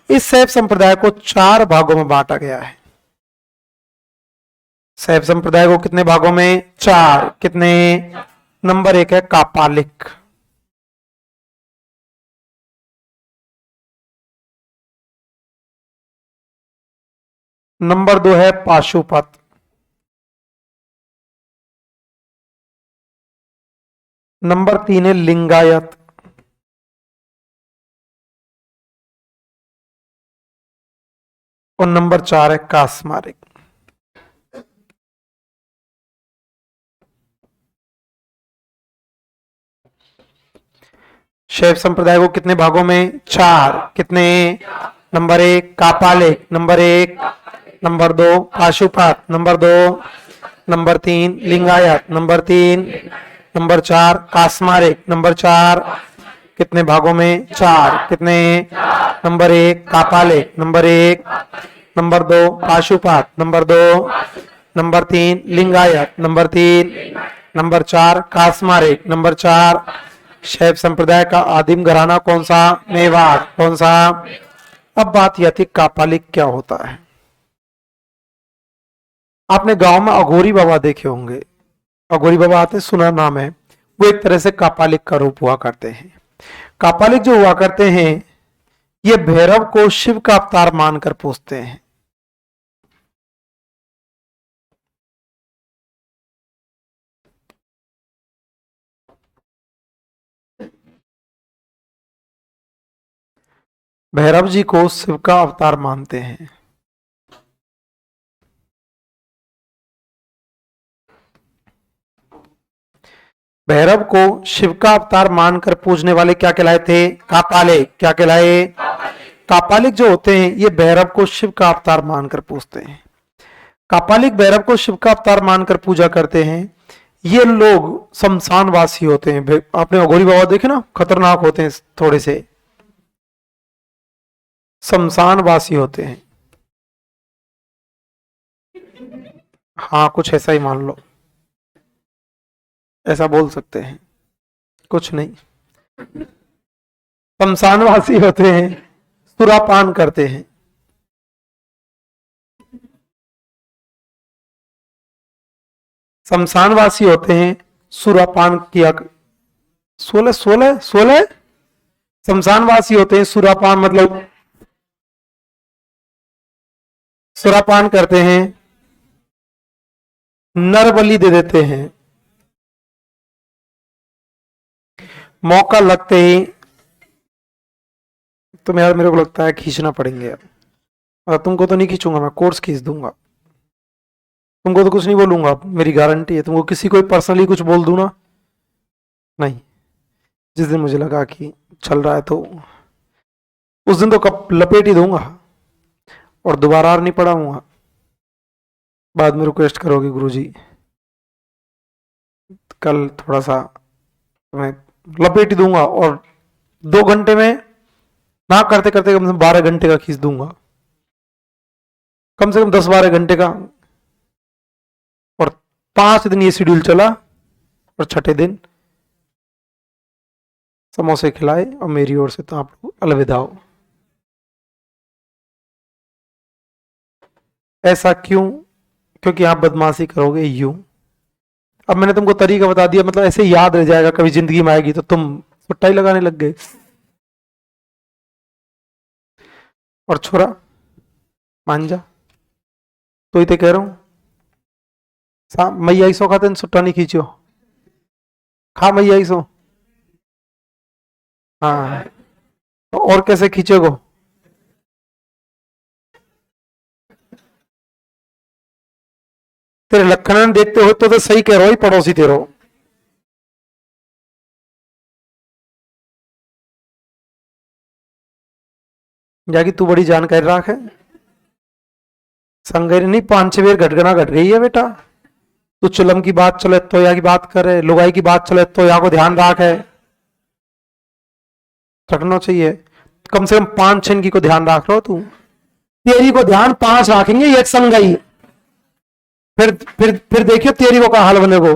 इस शैव संप्रदाय को 4 भागों में बांटा गया है। शैव संप्रदाय को कितने भागों में? 4। कितने? नंबर 1 है कापालिक, नंबर 2 है पाशुपत, नंबर 3 है लिंगायत, और नंबर 4 है कास्मारिक। शैव संप्रदाय को कितने भागों में? 4। कितने? Number 1 Kapalik, number 1, number 2 Pashupat, number 2, number 3 Lingayat, number 3, number 4 कास्मारिक, नंबर 4। कितने भागों में? 4। कितने? Number 1 Kapalik, number 1, number 2 Pashupat, number 2, number 3 Lingayat, number 3, number 4 कास्मारिक, नंबर 4। शैव संप्रदाय का आदिम घराना कौन सा? मेवाड़। कौन सा? अब बात यह थी कापालिक क्या होता है। आपने गांव में अघोरी बाबा देखे होंगे, अघोरी बाबा आते, सुना नाम है। वो एक तरह से कापालिक का रूप हुआ करते हैं। कापालिक जो हुआ करते हैं, ये भैरव को शिव का अवतार मानकर पूजते हैं। भैरव जी को शिव का अवतार मानते हैं। भैरव को शिव का अवतार मानकर पूजने वाले क्या कहलाए थे? कापालिक। क्या कहलाए? कापालिक जो होते हैं ये भैरव को शिव का अवतार मानकर पूजते हैं। कापालिक भैरव को शिव का अवतार मानकर पूजा करते हैं। ये लोग शमशानवासी होते हैं। आपने अघोरी बाबा देखे ना, खतरनाक होते हैं थोड़े से, शमशानवासी होते हैं। हाँ कुछ ऐसा ही मान लो। ऐसा बोल सकते हैं, कुछ नहीं। शमशानवासी होते हैं, सुरापान करते हैं। शमशानवासी होते हैं, सुरापान किया। 16 16 16। शमशानवासी होते हैं, सुरापान मतलब सुरापान करते हैं, नर बलि दे देते हैं। मौका लगते ही, तो यार मेरे को लगता है खींचना पड़ेंगे यार। और तुमको तो नहीं खींचूंगा मैं, कोर्स खींच दूंगा। तुमको तो कुछ नहीं बोलूंगा, मेरी गारंटी है। तुमको किसी को पर्सनली कुछ बोल दूं ना, नहीं। जिस दिन मुझे लगा कि चल रहा है तो उस दिन तो कब लपेट ही दूंगा और दोबारा नहीं पढ़ाऊंगा। बाद में रिक्वेस्ट करोगे गुरुजी कल थोड़ा सा, मैं लपेट ही दूंगा और 2 घंटे में ना करते करते कम से कम 12 घंटे का खींच दूंगा, कम से कम 10-12 घंटे का। और 5 दिन ये शेड्यूल चला और छठे दिन समोसे खिलाए और मेरी ओर से तो आप लोग अलविदा हो। ऐसा क्यों? क्योंकि आप बदमाशी करोगे यूं। अब मैंने तुमको तरीका बता दिया, मतलब ऐसे याद रह जाएगा, कभी जिंदगी में आएगी तो तुम सुट्टा ही लगाने लग गए। और छोरा मान जा, तो ही तो कह रहा हूं, मैया सो खाते सुट्टा नहीं खींचो, खा मैया सो। हाँ, तो और कैसे खींचोगो? तेरे लखनन देखते हो तो सही कह रहा हो, पड़ोसी तेरो। जाकी तू बड़ी जानकारी राख है। संगरी नहीं, 5-6 बार घटगना घट गई है बेटा। तू चुलम की बात चले तो या की बात करे, लुगाई की बात चले तो या को ध्यान राख है, रखना चाहिए। कम से कम 5-6 की को ध्यान रख रहा हो तू। तेरी को ध्यान 5 रखेंगे एक संगई, फिर देखियो तेरी को का हाल बनेगो।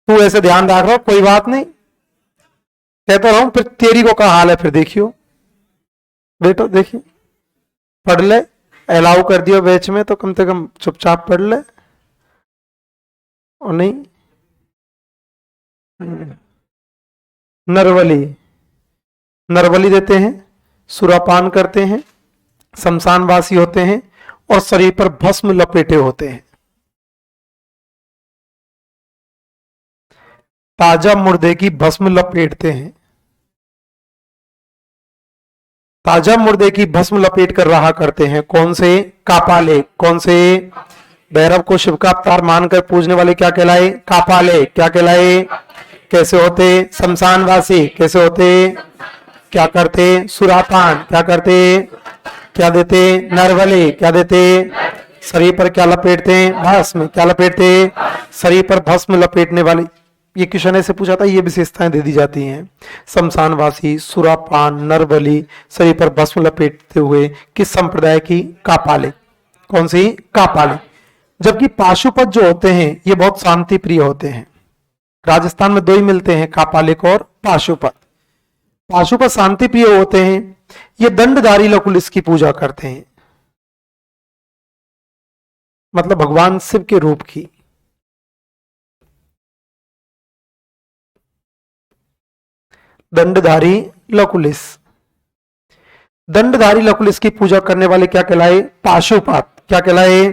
तू ऐसे ध्यान रख रहा हो, कोई बात नहीं, कहता रहा हूं, फिर तेरी को का हाल है फिर देखियो। बेटो देखिए, पढ़ ले, अलाउ कर दियो बैच में तो कम से कम चुपचाप पढ़ ले, और नहीं नरबली, नरबली देते हैं, सुरापान करते हैं, शमशानवासी होते हैं और शरीर पर भस्म लपेटे होते हैं। ताजा मुर्दे की भस्म लपेटते हैं, ताजा मुर्दे की भस्म लपेट कर रहा करते हैं। कौन से? कापाले। कौन से? भैरव को शिव का अवतार मानकर पूजने वाले क्या कहलाए? कापाले। क्या कहलाए? कैसे होते? शमशानवासी। कैसे होते? क्या करते? सुरापान। क्या करते? क्या देते? नरबली। क्या देते? शरीर पर क्या लपेटते? भस्म। क्या लपेटते? शरीर पर भस्म लपेटने वाली। ये क्वेश्चन ऐसे पूछा था, ये विशेषताएं दे दी जाती हैं। शमशानवासी, सुरापान, नरबली, शरीर पर भस्म लपेटते हुए किस संप्रदाय की? कापाले। कौन सी? कापाले। जबकि पाशुपत जो होते हैं ये बहुत शांति प्रिय होते हैं। राजस्थान में 2 ही मिलते हैं, कापालिक और पाशुपत। पाशुपत शांति प्रिय होते हैं, ये दंडधारी लकुल इसकी पूजा करते हैं, मतलब भगवान शिव के रूप की। दंडधारी लकुलिस, दंडधारी लकुलिस की पूजा करने वाले क्या कहलाए? पाशुपत। क्या कहलाए?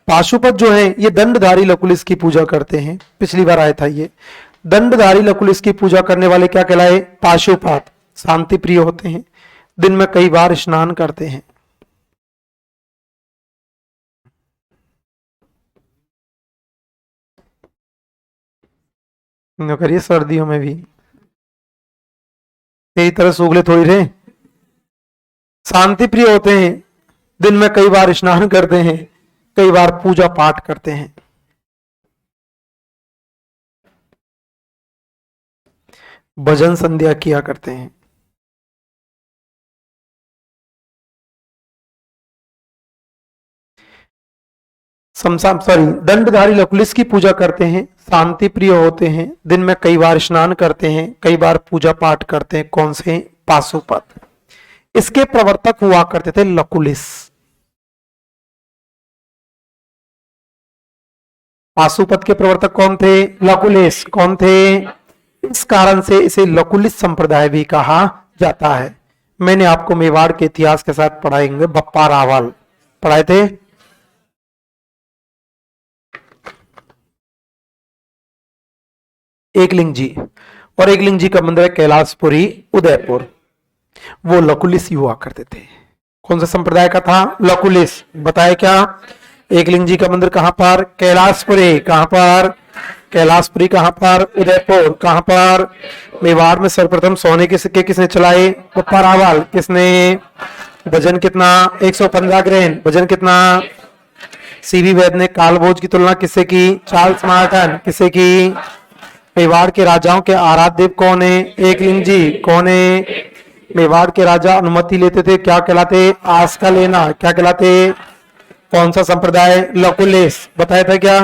पाशुपत जो है ये दंडधारी लकुलिस की पूजा करते हैं। पिछली बार आया था ये। दंडधारी लकुलिस की पूजा करने वाले क्या कहलाए? पाशुपत। शांति प्रिय होते हैं, दिन में कई बार स्नान करते हैं। करिए सर्दियों में भी, तेरी तरह सूगले थोड़ी रहे। शांति प्रिय होते हैं, दिन में कई बार स्नान करते हैं, कई बार पूजा पाठ करते हैं। भजन संध्या किया करते हैं। दंडधारी लकुलिस की पूजा करते हैं, शांति प्रिय होते हैं, दिन में कई बार स्नान करते हैं, कई बार पूजा पाठ करते हैं। कौन से? पाशुपत। इसके प्रवर्तक हुआ करते थे लकुलिस। पाशुपत के प्रवर्तक कौन थे? लकुलिस। कौन थे? इस कारण से इसे लकुलिस संप्रदाय भी कहा जाता है। मैंने आपको मेवाड़ के इतिहास के साथ पढ़ाएंगे, बप्पा रावल पढ़ाए थे। एकलिंग जी, और एकलिंग जी का मंदिर है कैलाशपुरी उदयपुर। वो लकुलिस हुआ करते थे। कौन सा संप्रदाय का था? लकुलिस। बताया क्या? एकलिंग जी का मंदिर कहां पर? कैलाशपुरी। कहां पर? कैलाशपुरी। कहां पर? उदयपुर। कहां पर? मेवाड़ में सर्वप्रथम सोने के सिक्के किसने चलाए? बप्पा रावल। किसने? वजन कितना? 115 ग्रेन। वजन कितना? सीवी वैद ने कालभोज की तुलना किससे की? Charles Marton. किससे की? मेवाड़ के राजाओं के आराध्य देव कौन है? एकलिंग जी। कौन है? मेवाड़ के राजा अनुमति लेते थे, क्या कहलाते? आस का लेना। क्या कहलाते? कौन सा संप्रदाय? लकुलिस। बताया था क्या?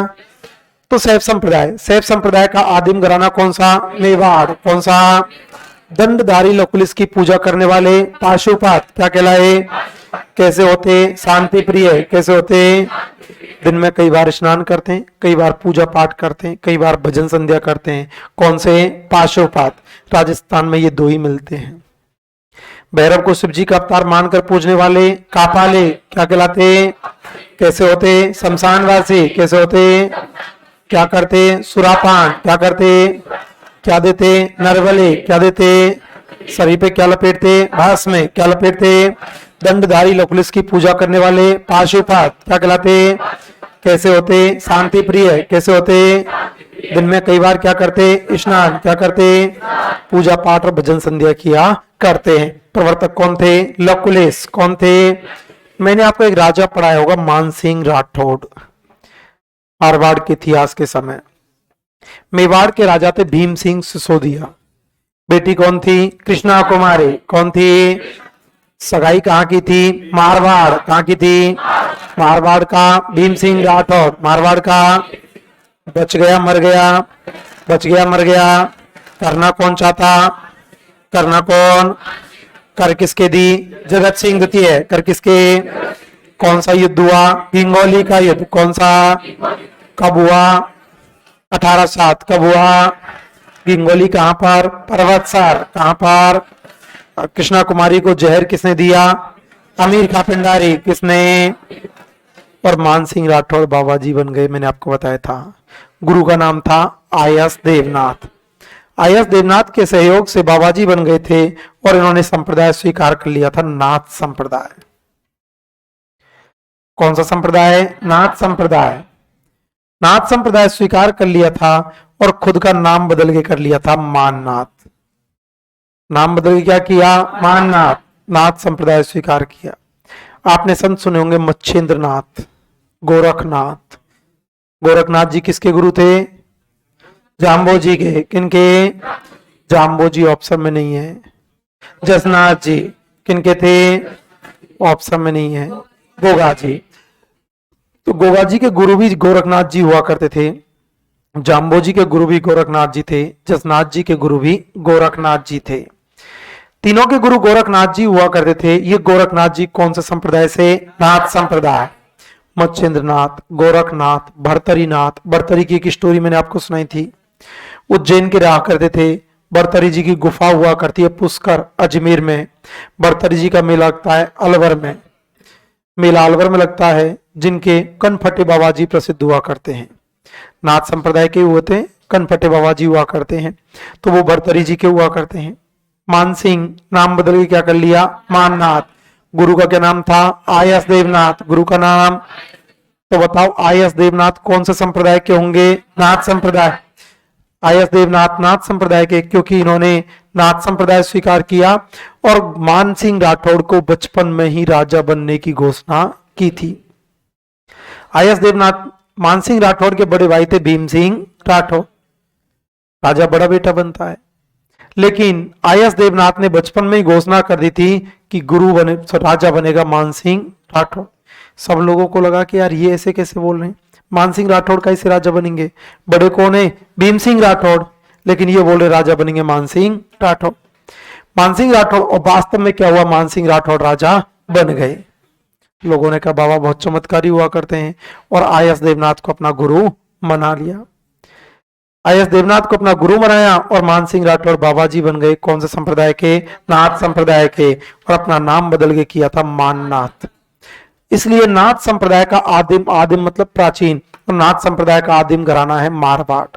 तो शैव संप्रदाय। शैव संप्रदाय का आदिम घराना कौन सा? मेवाड़। कौन सा? दंडधारी लकुलिस की पूजा करने वाले पाशुपत क्या कहलाए? कैसे होते? शांति प्रिय। कैसे होते? दिन में कई बार स्नान करते हैं, कई बार पूजा पाठ करते हैं, कई बार भजन संध्या करते हैं। कौन से? पाशुपत। राजस्थान में ये दो ही मिलते हैं। भैरव को शिव जी का अवतार मानकर पूजने वाले कापाले क्या कहलाते? कैसे होते? शमशानवासी। कैसे होते? क्या करते? सुरापान। क्या करते? क्या देते? नरबली। क्या देते? शरीर पे क्या लपेटते? भस्म में। क्या लपेटते? दंडधारी लकुलिस की पूजा करने वाले पाशुपत क्या कहलाते? कैसे होते? शांति प्रिय। कैसे होते? दिन में कई बार क्या करते? स्नान। क्या करते? पूजा पाठ और भजन संध्या किया करते हैं। प्रवर्तक कौन थे? लकुलिस। कौन थे? मैंने आपको एक राजा पढ़ाया होगा, मानसिंह राठौड़, मारवाड़ के इतिहास के समय। मेवाड़ के राजा थे भीम सिंह सिसोदिया। बेटी कौन थी? कृष्णा कुमारी। कौन थी? सगाई कहाँ की थी? मारवाड़। कहाँ की थी? मारवाड़ का भीम सिंह राठौर। मारवाड़ का। बच गया मर गया, बच गया मर गया। करना कौन चाहता? करना कौन? कर किसके दी? जगत सिंह द्वितीय। कर किसके? कौन सा युद्ध हुआ? हिंगोली का युद्ध। कौन सा? कब हुआ? 1807। कब हुआ? हिंगोली कहां पर? पर्वतसर। कहां पर? कृष्णा कुमारी को जहर किसने दिया? अमीर खां पिंडारी। किसने? और मानसिंह राठौड़ बाबा जी बन गए, मैंने आपको बताया था। गुरु का नाम था आयस देवनाथ। आयस देवनाथ के सहयोग से बाबा जी बन गए थे और इन्होंने संप्रदाय स्वीकार कर लिया था, नाथ संप्रदाय। कौन सा संप्रदाय? नाथ संप्रदाय। नाथ संप्रदाय स्वीकार कर लिया था और खुद का नाम बदल के कर लिया था माननाथ। नाम बदल के क्या किया? माननाथ। नाथ संप्रदाय स्वीकार किया। आपने संत सुने होंगे मच्छेंद्रनाथ, गोरखनाथ। गोरखनाथ जी किसके गुरु थे? जाम्बोजी के। किनके? जाम्बोजी ऑप्शन में नहीं है। जसनाथ जी किनके थे? ऑप्शन में नहीं है। गोगा जी। तो गोगा जी के गुरु भी गोरखनाथ जी हुआ करते थे। जाम्बोजी के गुरु भी गोरखनाथ जी थे। जसनाथ जी के गुरु भी गोरखनाथ जी थे। तीनों के गुरु गोरखनाथ जी हुआ करते थे। ये गोरखनाथ जी कौन से संप्रदाय से? नाथ संप्रदाय। मच्छेंद्रनाथ, गोरखनाथ, भर्तरीनाथ। भर्तरी की एक स्टोरी मैंने आपको सुनाई थी। उज्जैन के रहा करते थे। भर्तरी जी की गुफा हुआ करती है पुष्कर अजमेर में। भर्तरी जी का मेला लगता है अलवर में। मेला अलवर में लगता है, जिनके कनफटे बाबा जी प्रसिद्ध हुआ करते हैं। नाथ संप्रदाय के हुए थे, कनफटे बाबा जी हुआ करते हैं, तो वो भर्तरी जी के हुआ करते हैं। मानसिंह नाम बदल के क्या कर लिया? माननाथ। गुरु का क्या नाम था? आयस देवनाथ। गुरु का नाम तो बताओ, आयस देवनाथ कौन से संप्रदाय के होंगे? नाथ संप्रदाय। आयस देवनाथ नाथ संप्रदाय के, क्योंकि इन्होंने नाथ संप्रदाय स्वीकार किया और मानसिंह राठौड़ को बचपन में ही राजा बनने की घोषणा की थी। आयस देवनाथ मानसिंह राठौड़ के बड़े भाई थे भीम सिंह राठौड़। राजा बड़ा बेटा बनता है, लेकिन आयस देवनाथ ने बचपन में ही घोषणा कर दी थी कि गुरु बने, राजा बनेगा मानसिंह राठौड़। सब लोगों को लगा कि यार ये ऐसे कैसे बोल रहे हैं, मानसिंह राठौड़ कैसे राजा बनेंगे, बड़े कौन है, भीम सिंह राठौड़, लेकिन ये बोल रहे राजा बनेंगे मानसिंह राठौड़। मानसिंह राठौड़, और वास्तव में क्या हुआ, मानसिंह राठौड़ राजा बन गए। लोगों ने कहा बाबा बहुत चमत्कारी हुआ करते हैं, और आईएएस देवनाथ को अपना गुरु मना लिया। आईएएस देवनाथ को अपना गुरु बनाया और मानसिंह राठौड़ बाबा जी बन गए। कौन से संप्रदाय के, नाथ संप्रदाय के, और अपना नाम बदल के किया था माननाथ। इसलिए नाथ संप्रदाय का आदिम, आदिम मतलब प्राचीन, और नाथ संप्रदाय का आदिम घराना है मारवाड़।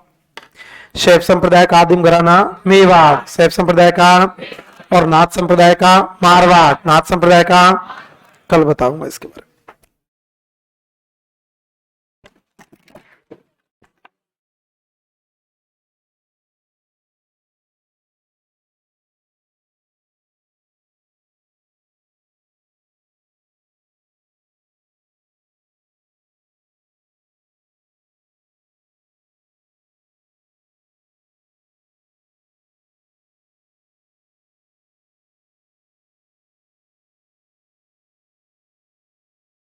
शैव संप्रदाय का आदिम घराना मेवाड़, शैव संप्रदाय का, और नाथ संप्रदाय का मारवाड़। नाथ संप्रदाय का कल बताऊंगा इसके बारे में।